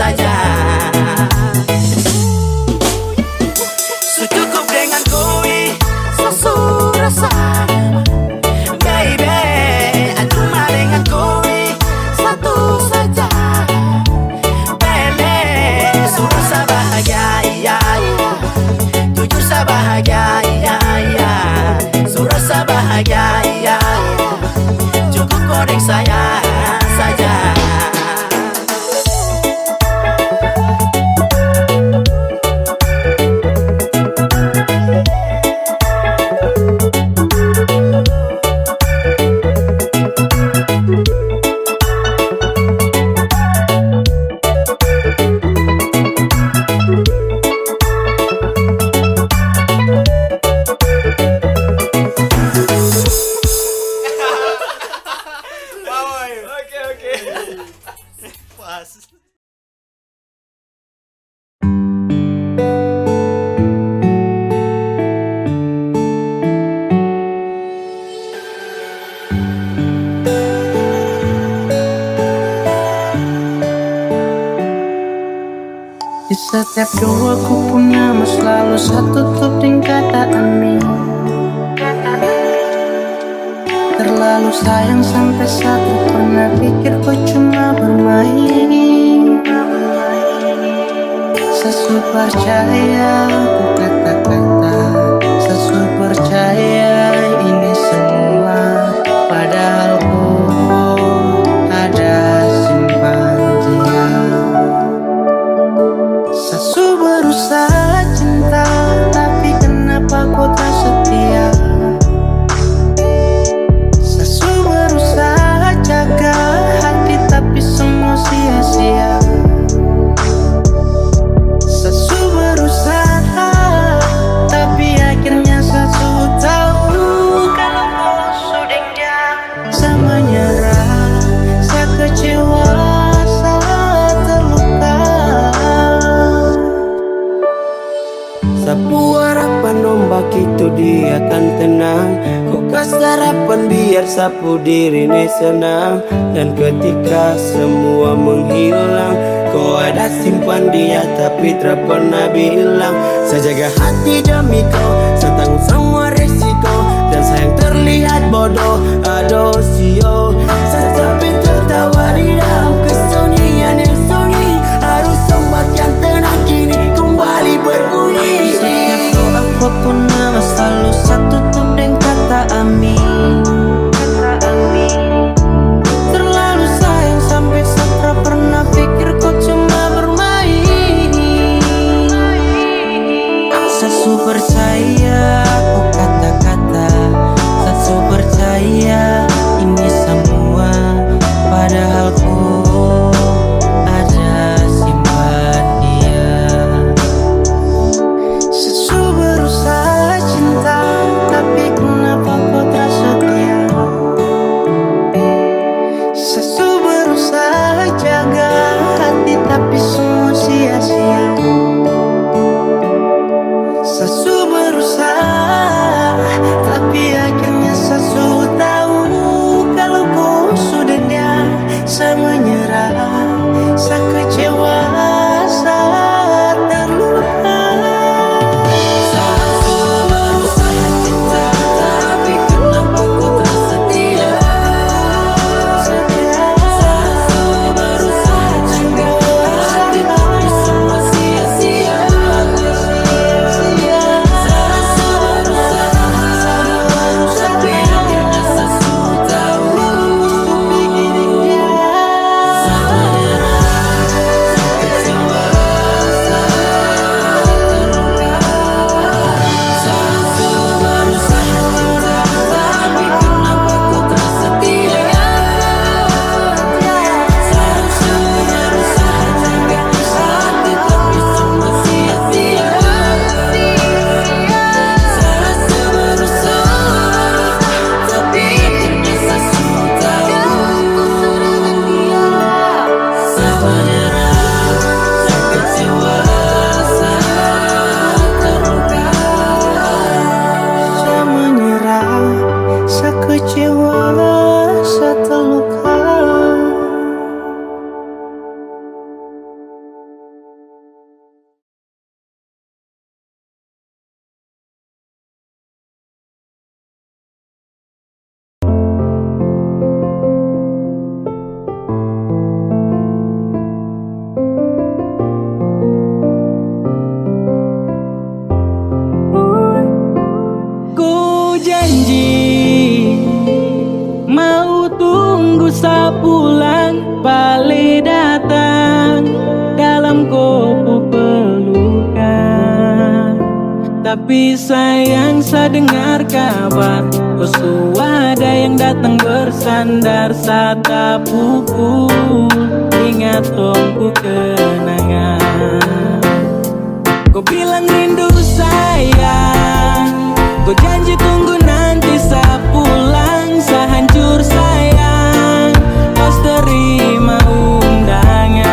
saja. Cukup dengan kui sesurasa, baby. Cuma dengan kui satu saja, baby. Suruh saya bahagia, iya, iya. Jujur saya bahagia, iya, iya. Suruh saya bahagia, iya, iya. Cukup korek saya saja. Di setiap doa ku punya mas selalu satu tutup kata amin. Terlalu sayang sampai satu pernah pikir kau cuma bermain. Sesu percaya ku kata-kata, sesu percaya ini semua. Padahal ku ada simpan dia. Sesu berusaha cinta, tapi kenapa kau tak setia? Sesu berusaha jaga hati, tapi semua sia-sia. Sesu berusaha, tapi akhirnya sesu tahu kalau kau sudah dia. Saya menyerah, saya kecewa, saya terluka. Sapu harapan ombak itu dia akan tenang. Kau kasih harapan biar sapu diri ini senang. Dan ketika semua menghilang, kau ada simpan dia tapi tak pernah bilang. Saya jaga hati demi kau, saya tanggung semua resiko. Dan sayang terlihat bodoh, aduh sio. Saya sampai tertawa di dalam kesunyian yang sunyi. Harus ombak yang tenang kini kembali berbunyi. Apapun nama selalu satu tutup dengan kata amin. Terlalu sayang sampai saya pernah pikir kau cuma bermain. Sesu percaya kau kata-kata, sesu percaya ini semua. Padahal ku ada simpan dia. Sesu berusaha cinta, tapi kenapa kau tak setia? Sesu berusaha jaga hati, tapi semua sia-sia. Sesu berusaha Tapi sayang saya dengar kabar Kau ada yang datang bersandar Sata pukul ingat tongku kenangan. Kau bilang rindu sayang, kau janji tunggu nanti saya pulang. Saya hancur sayang, pas terima undangan.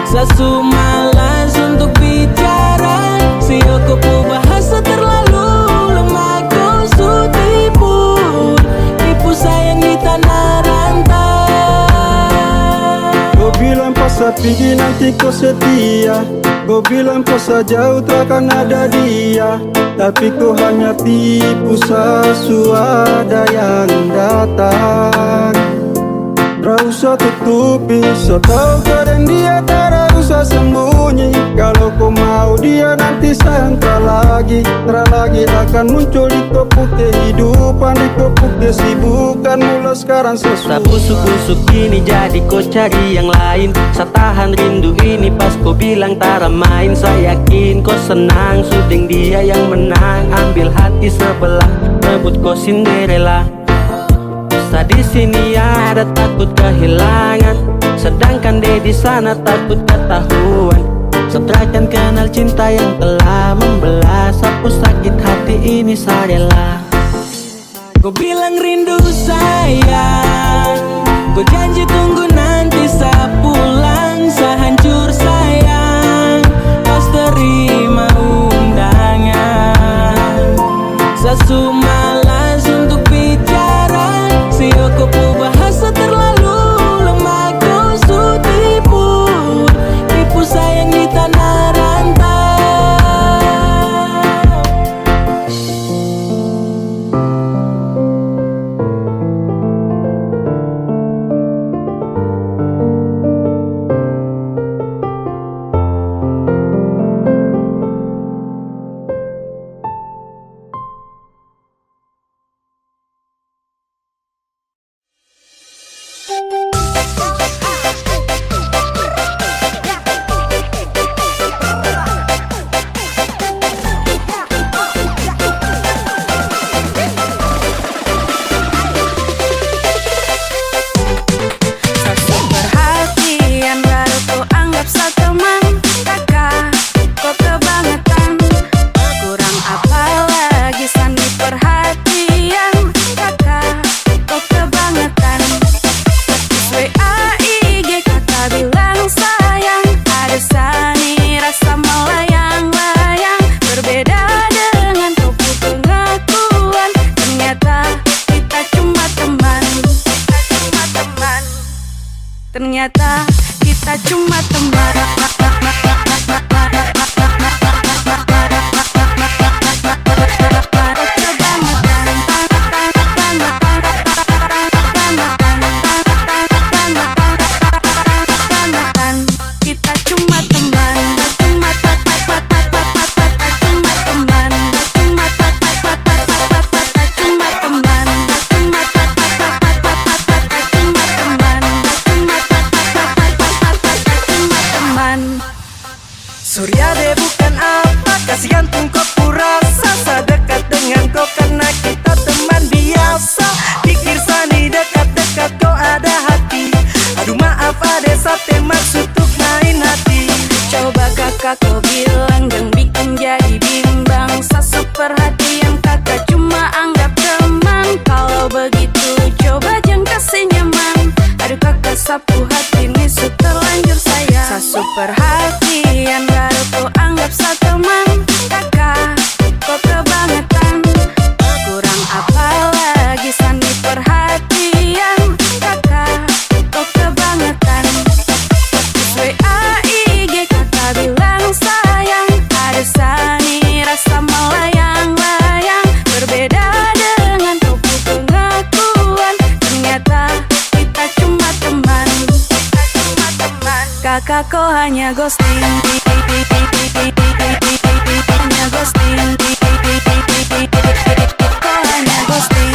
Saya malas untuk bicara, sioko pu bahasa terlalu lemah. Kau tipu sayang di tanah rantau. Kau bilang pas saya pergi nanti kau setia, kau bilang kau jauh takkan ada dia. Tapi kau hanya tipu sesuatu yang datang. Tak usah tutupi, so tahu kau dan dia tak usah sembunyi. Kalau kau mau dia nanti sayang tak lagi akan muncul di kopuk kehidupan, di kopuk kesibukan. Mulai sekarang sesuatu Sa busuk-busuk ini jadi kau cari yang lain. Sa tahan rindu ini pas kau bilang tak main. Saya yakin kau senang, syuting dia yang menang. Ambil hati sebelah, rebut kau Cinderella. Sa di sini ada takut kehilangan, sedangkan dia di sana takut ketahuan. Setrakan kenal cinta yang telah membelah. Sapu sakit hati ini saya rela. Kau bilang rindu sayang, kau janji tunggu nanti saya pulang. Saya hancur sayang, pas terima undangan. Saya malas untuk bicara, sioko pu bahasa terlalu lemah. Kau tipu sayang di tanah rantau. Ternyata kita cuma teman. Kita cuma teman. Surya deh bukan apa, kasihan tuh kau kurasa. Sedekat dengan kau karena kita teman biasa. Pikir sani dekat-dekat kau ada hati. Aduh maaf ada sate maksud untuk main hati. Coba kakak kau bilang dan bikin jadi bimbang. Sa perhatian kakak cuma anggap teman. Kalau begitu coba jangan kasih nyaman. Aduh kakak sapu hati ini su terlanjur sayang. Sa perhatian baru kau anggap sa teman. Kakak kau kebangetan, kurang apa lagi sandi perhatian. Kakak kau kebangetan. WA-IG kakak bilang sayang. Ada sani rasa melayang-layang. Berbeda dengan kau pengakuan. Ternyata kita cuma teman. Kakak kau hanya ghosting. Hanya ghosting. Kau hanya ghosting.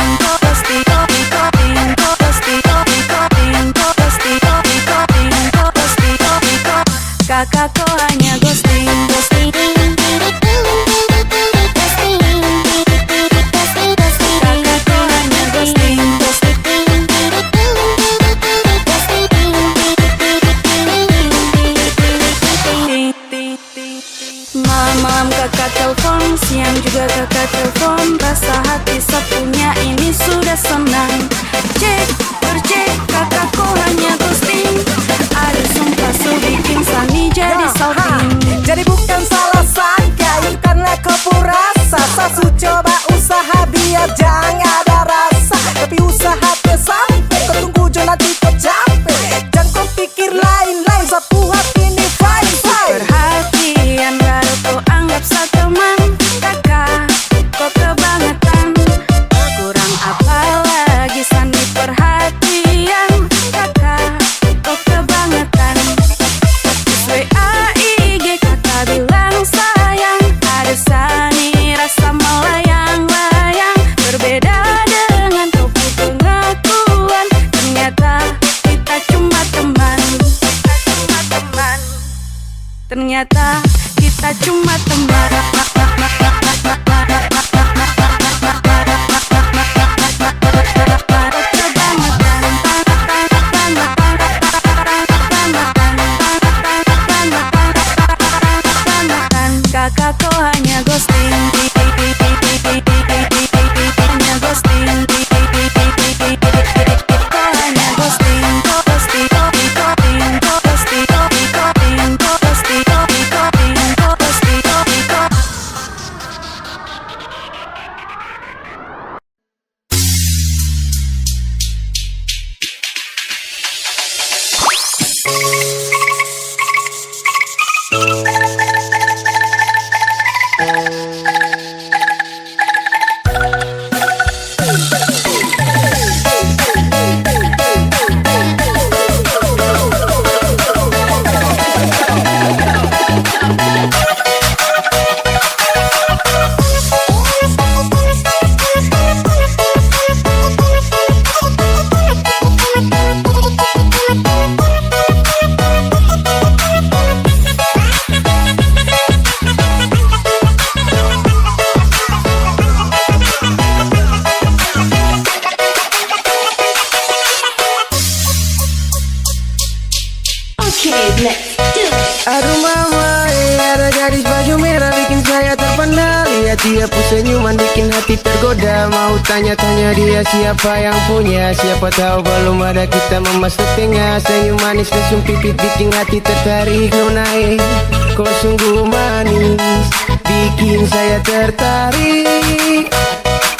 Kakak kau hanya ghosting. Malam kakak telepon, siang juga kakak telepon. Rasa hati satunya ini sudah senang. Cek, bercek, kakakku hanya ghosting. Ada sumpah su bikin Sani jadi salting. Jadi bukan salah sangka, itu karena kau pun rasa. Sasu coba usaha biar jangan ada rasa, tapi usaha sampai kau tunggu jo nanti kau capek. Jangan kau pikir lain-lain, sapu hati ini fine-fine. Perhatian baru kau anggap teman. Kakak, kau kebangetan. Kurang apa lagi Sani perhatian. Kakak, kau kebangetan. WA IG kakak bilang sayang. Ada Sani rasa melayang-layang. Berbeda dengan kau pengakuan. Ternyata kita cuma teman. Ternyata kita cuma teman. Kakak kau hanya ghosting. Hanya ghosting. Kau hanya ghosting. Ghosting. Ghosting. Ghosting. Ghosting. Ghosting. Ghosting. Ghosting. Aduh mama, ada gadis baju merah bikin saya terpana. Lihat dia pun senyuman bikin hati tergoda. Mau tanya-tanya dia siapa yang punya. Siapa tahu belum ada kita memasuk tengah. Senyum manis lesung pipit bikin hati tertarik. Nonai, kau sungguh manis bikin saya tertarik.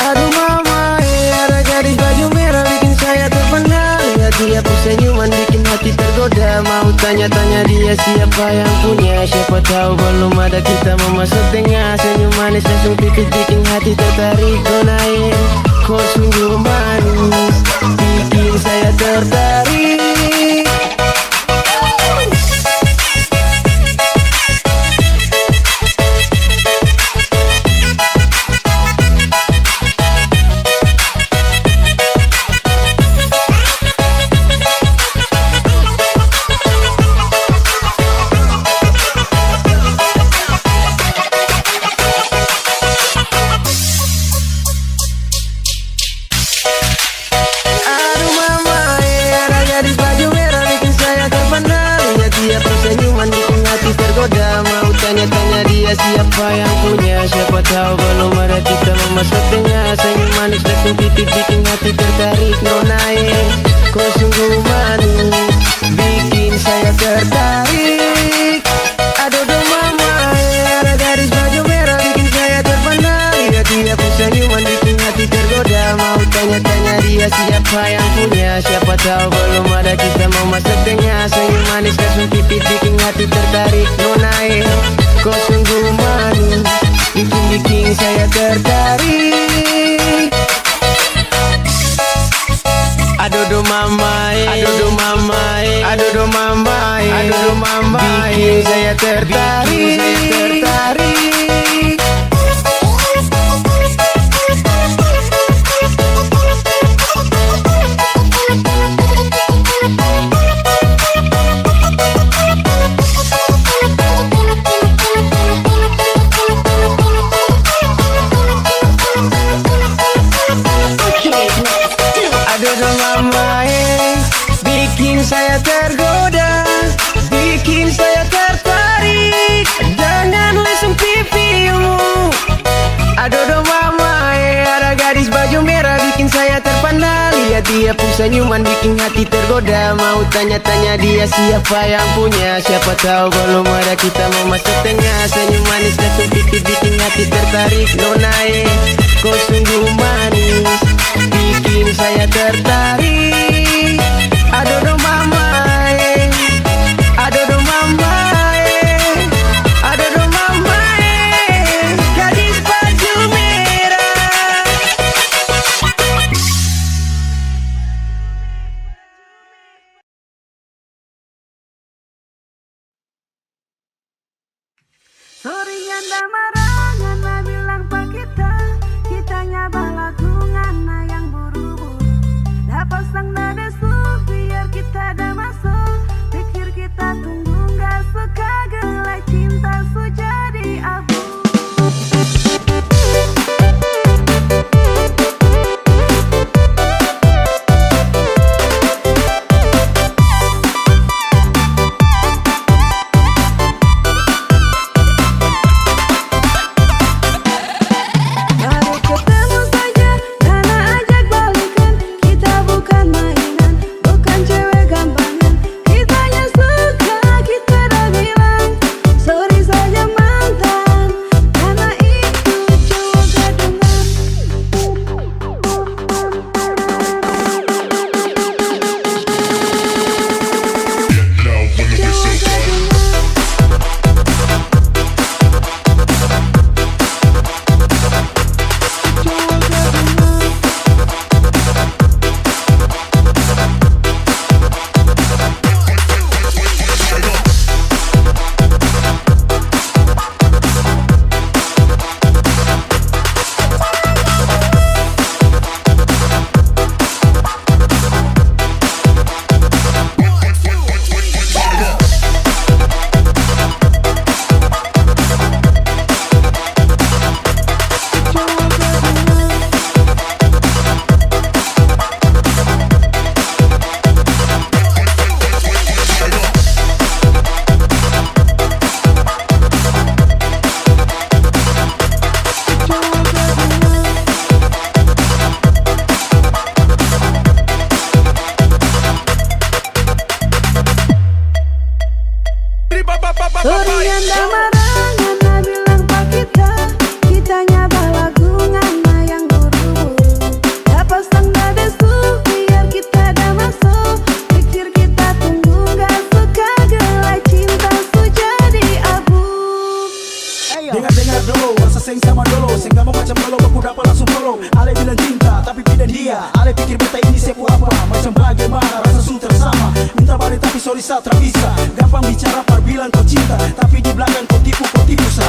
Aduh mama, ada gadis baju merah bikin saya terpana. Lihat dia pun senyuman bikin hati tergoda. Mau tanya-tanya dia siapa yang punya. Siapa tahu belum ada kita memasuk tengah. Senyum manis langsung pipit bikin hati tertarik. Nonai, kau sungguh manis bikin saya tertarik. Mau tanya-tanya dia siapa yang punya. Siapa tahu belum ada kita memasuk tengah. Senyum manis langsung pipit bikin hati tertarik. Nonai, kau sungguh manis bikin saya tertarik. Aduh mama, ada gadis baju merah bikin saya terpana. Lihat dia pun senyuman bikin hati tergoda. Mau tanya-tanya dia siapa yang punya. Siapa tahu belum ada kita memasuk tengah. Senyum manis langsung pipit bikin hati tertarik. Nonai, kau sungguh manis bikin saya tertarik. Aduh mama, aduh mama, aduh mama, aduh mama, bikin saya tertarik. Aduh mama, bikin saya tergoda, bikin saya tertarik. Senyuman bikin hati tergoda. Mau tanya-tanya dia siapa yang punya. Siapa tahu belum ada kita mau masuk tengah. Senyum manis jatuh pipi bikin hati tertarik. Nonae, kau sungguh manis, bikin saya tertarik. Adodo mama, adodo mama, adodo mama, gadis baju merah. Sorry nyanda marah, ngana bilang pak kita. Kitanya balagu ngana yang buru-buru. Dapat sang dadesu biar kita ada masuk. Pikir kita tunggu gak suka gelai cinta su jadi abu. Baru ketemu saja, karena ajak balikan. Kita bukan mainan, bukan cewek gampangan. Kitanya suka, kita dah bilang. Sorry saja mantan, karena itu cowok gadungan. Sorry nyanda marah, ngana bilang pak kita. Kitanya balagu ngana yang buru-buru. Dapat sang dadesu biar kita ada masuk. Pikir kita tunggu gak suka gelai cinta su jadi abu. Dengar dulu, rasa seng sama dulu. Seng gak mau macam dulu, aku dapat langsung follow. Ale bilang cinta, tapi beda dia. Ale pikir beta ini sepu apa. Macam bagaimana, rasa sutra sama. Minta balik tapi sorry sa, tak bisa. Gampang bicara, par bilang kau cinta. Tapi di belakang kau tipu sa.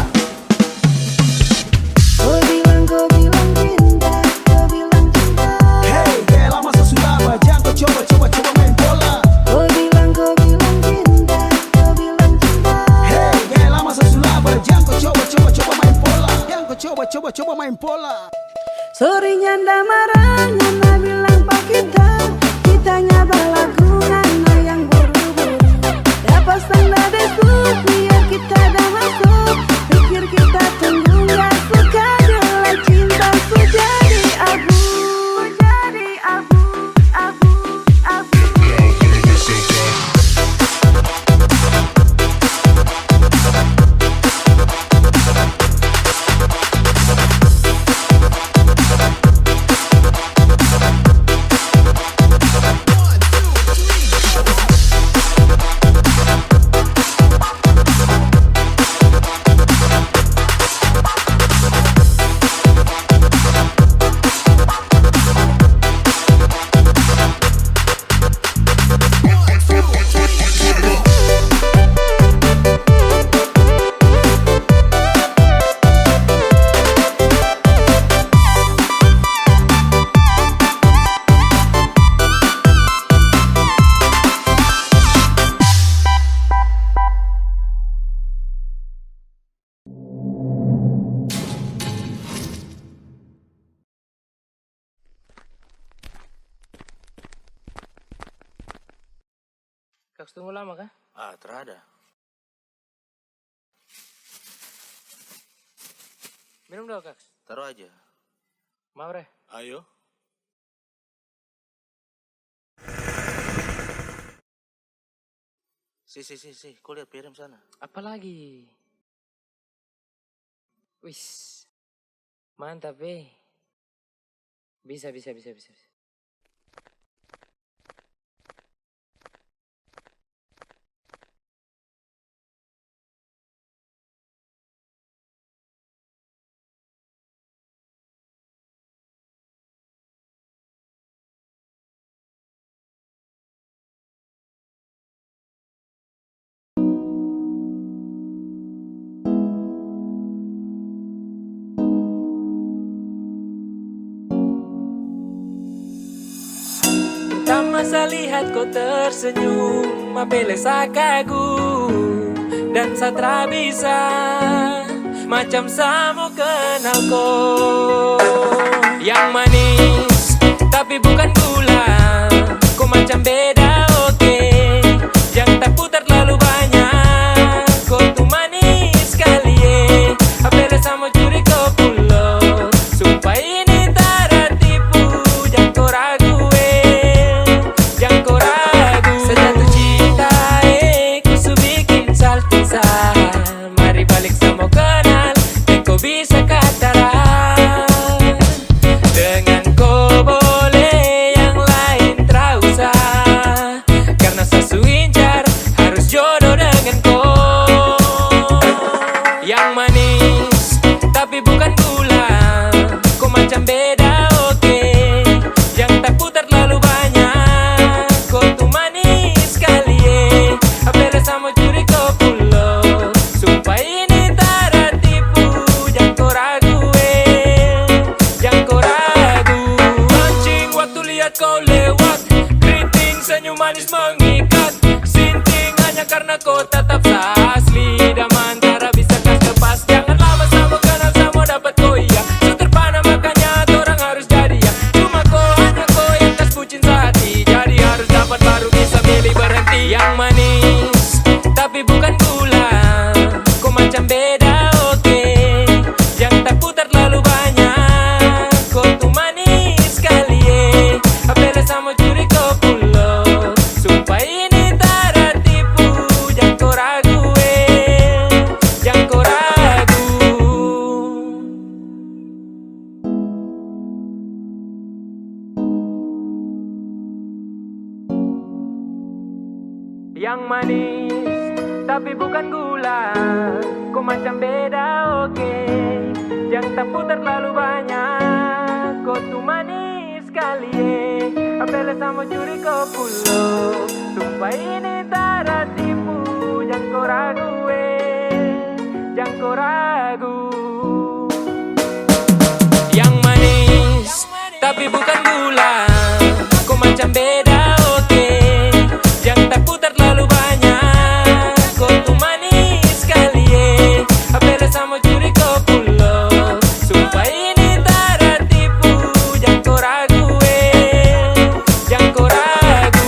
Kau bilang cinta, kau bilang cinta. Hey, kayak lama sesudah jangan kau coba main bola. Kau bilang cinta, kau bilang cinta. Hey, kayak lama sesudah jangan kau coba main bola. Jangan kau coba main bola. Sorry nyanda marah, ngana bilang pak kita. Kitanya balagu ngana yang buru-buru. Dapat sang dadesu biar kita ada masuk. Pikir kita tunggu gak suka gelai cinta su jadi abu. Jadi abu, abu, abu. Kaks tunggu lama kah? Terada. Minum dong Kaks. Taruh aja. Mau Re? Ayo. Kau lihat PM sana. Apa lagi? Wis. Mantap, Bisa. Tak masa lihat kau tersenyum, apele sakagu dan satra bisa macam samo kenal kau. Yang manis tapi bukan gula, kau macam beda oke. Yang tak putar terlalu banyak, kau tuh manis sekali apele samo curi kau pulau. Sumpah ini tak tipu, jangan kau ragu. Sejatuh cinta ku su bikin saltisa. Mari balik sama kenal, dan kau bisa kataran. Dengan kau boleh yang lain tak usah, karena sasu incar harus jodoh dengan kau. Yang manis tapi bukan gula, kau macam beda oke. Yang tak putar terlalu banyak, kau tuh manis sekali apele sama curi kau pulau. Sumpah ini tak tipu, jangan kau ragu jangan kau ragu. Mancing waktu lihat kau lewat, keriting senyum manis mengikat. Sinting hanya karena kau tetap asli, dan antara bisa kas lepas. Jangan lama sama kenal sama dapat kau iya. Terpana makanya orang harus jadi ya. Cuma kau hanya kau yang kas bucin sehati, jadi harus dapat baru bisa milih berhenti. Yang manis tapi bukan gula, kau macam beda oke. Yang tak putar terlalu banyak, kau tuh manis sekali apele sama curi kau pulau. Sumpah ini tak tipu, jangan kau ragu jangan kau ragu. Yang manis tapi bukan gula, kau macam beda oke. Yang tak putar terlalu banyak, kau tuh manis sekali apele sama curi kau pulau. Sumpah ini tak tipu, jangan kau ragu jangan kau ragu. Yang manis tapi bukan gula, kau macam beda oke. Yang tak putar terlalu banyak, kau tuh manis sekali apele sama curi kau pulau. Sumpah ini tak tipu, jangan kau ragu jangan kau ragu.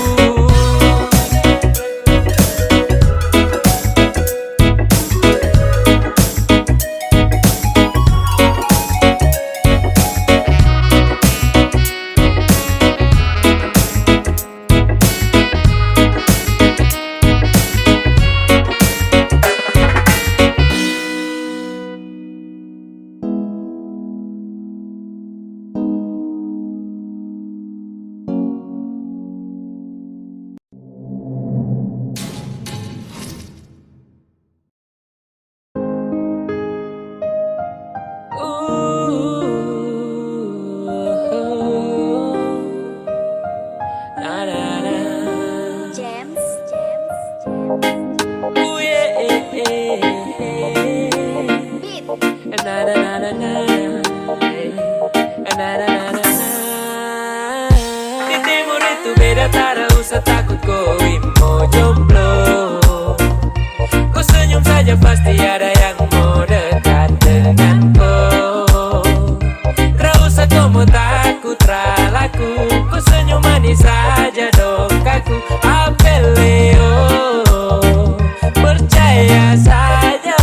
Di timur itu beda, tak usah takut kau mau jomblo. Kau senyum saja pasti ada yang mau dekat dengan kau. Tak usah kau mau takut ralaku, kau senyum manis saja dong kaku. Apeleo, percaya saja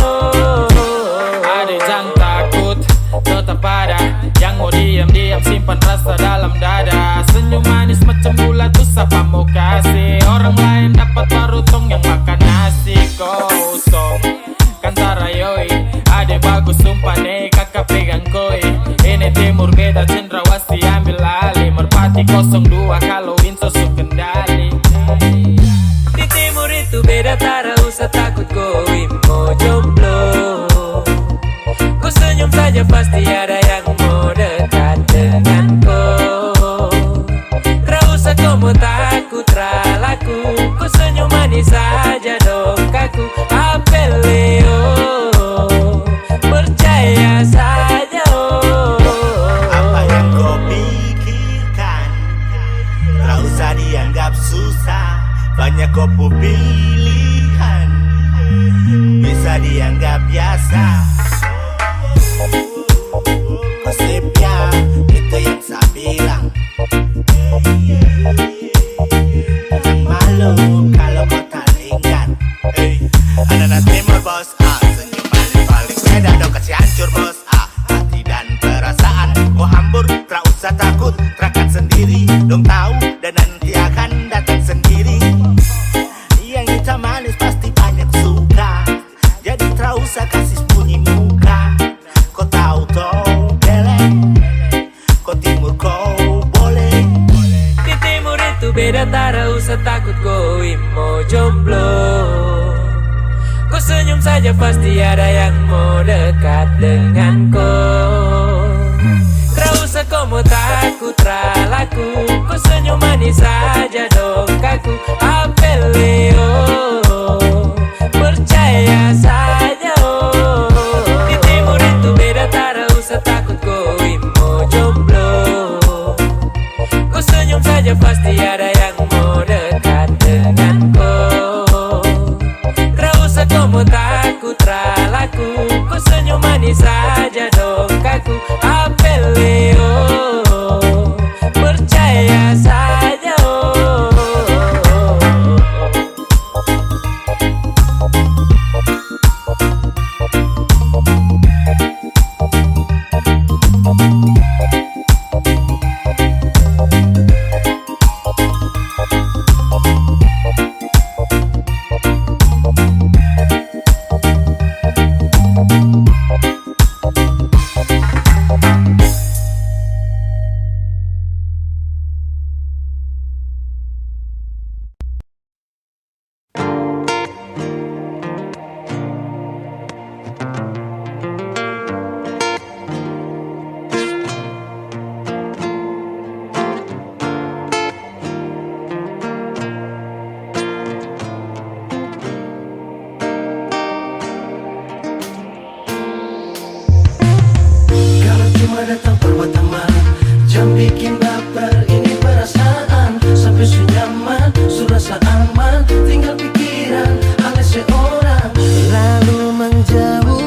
Ada yang takut, tetap ada yang mau diam-diam simpan rasa dalam dada. Senyum manis macam bulat tuh siapa mau kasih. Orang lain dapat baru tong yang makan nasi. kosong Kantara yoi Ade bagus sumpah nih kakak pegang koi Ini timur beda cendrawasih ambil alih Merpati 02 kalau Winso su kendali Di timur itu beda tak usah takut koi mau jomblo Ku senyum saja pasti ada yang mau dekat denganku Tak usah kamu takut ralaku Ku senyum manis saja dong kaku Apeleo percaya saja Apa yang kau pikirkan Tak usah dianggap susah Banyak kau pilihan Bisa dianggap biasa Konsepnya itu yang saya bilang Jangan malu kalau kau tak ingat Anak-anak timur bos senyum paling Saya dong kasih hancur bos hati dan perasaan kau hambur tak usah takut terakan sendiri dong tahu dan nanti akan datang sendiri Yang hitam manis pasti banyak suka Jadi tak usah kasih bunyi muka Kau tahu toh belek Kau timur kau boleh Di timur itu beda tak usah takut koi mau jomblo Kau senyum saja pasti ada yang mau dekat denganku Tak usah kau mau takut ralaku Kau senyum manis saja dong kaku Apeleo percaya saja Di timur itu beda tak usah takut koi mau jomblo Kau senyum saja pasti ada yang mau dekat denganku Tak usah kamu takut ralaku Kau senyum manis saja dong kaku Apeleo percaya saja datang pertama jam bikin baper ini perasaan sampai senyaman surasa aman tinggal pikiran alias seorang lalu menjauh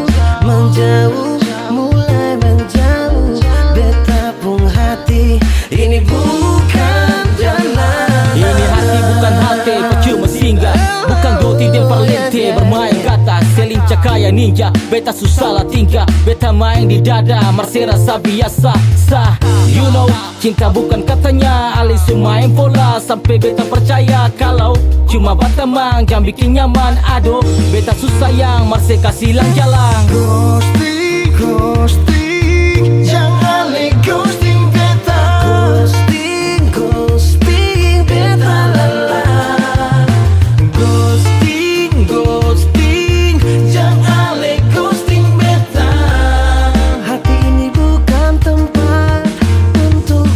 mulai menjauh beta pun hati ini bukan jalan ini hati bukan hati percuma singgah bukan doti dan parlente bermain kata selincah kayak ninja beta susah lah tingkah beta main di dada merasa rasa biasa sah you know cinta bukan katanya alis main bola sampai beta percaya kalau cuma batamang jam bikin nyaman aduh beta susah yang merasa kasih lang jalan ghosting jangan le ghosting beta ghosting beta lala ghosting jangan le ghosting beta hati ini bukan tempat untuk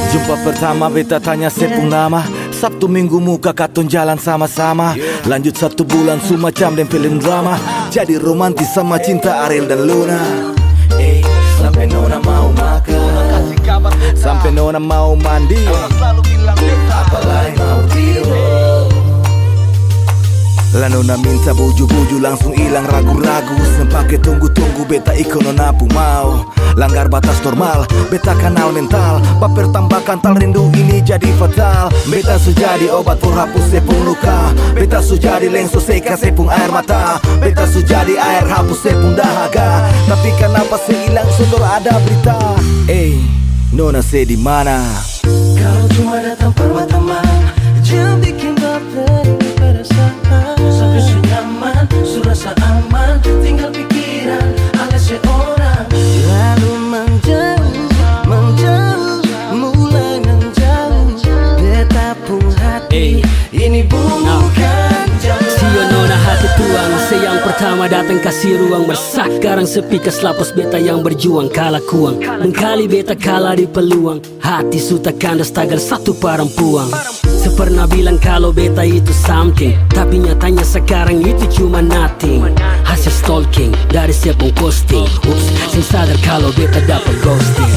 jumpa pertama beta tanya sepung nama Sabtu minggu muka katon jalan sama-sama Lanjut 1 bulan semacam dan film drama Jadi romantis sama cinta Ariel dan Luna sampai nona mau makan sampai nona mau mandi apalagi mau tidur La nona minta buju-buju langsung hilang ragu-ragu Sempake tunggu-tunggu beta ikut nona pu mau Langgar batas normal, beta kanal mental Baper tambah kantal rindu ini jadi fatal Beta sujadi obat pour hapus sepung luka Beta sujadi lengso seka sepung air mata Beta sujadi air hapus sepung dahaga Tapi kenapa sehilang sundor ada berita nona se di mana? Kalau cuma datang pertama jangan bikin baper ini perasaan sampai senyaman pertama datang kasih ruang meresah. Sekarang sepi keselapus beta yang berjuang kalah kuang. Mengkali beta kalah di peluang. Hati suta kandas tagar satu perempuan. Sepernah bilang kalau beta itu something, tapi nyatanya sekarang itu cuma nothing. Hasil stalking dari siapa posting. Ups, sing sadar kalau beta dapat ghosting.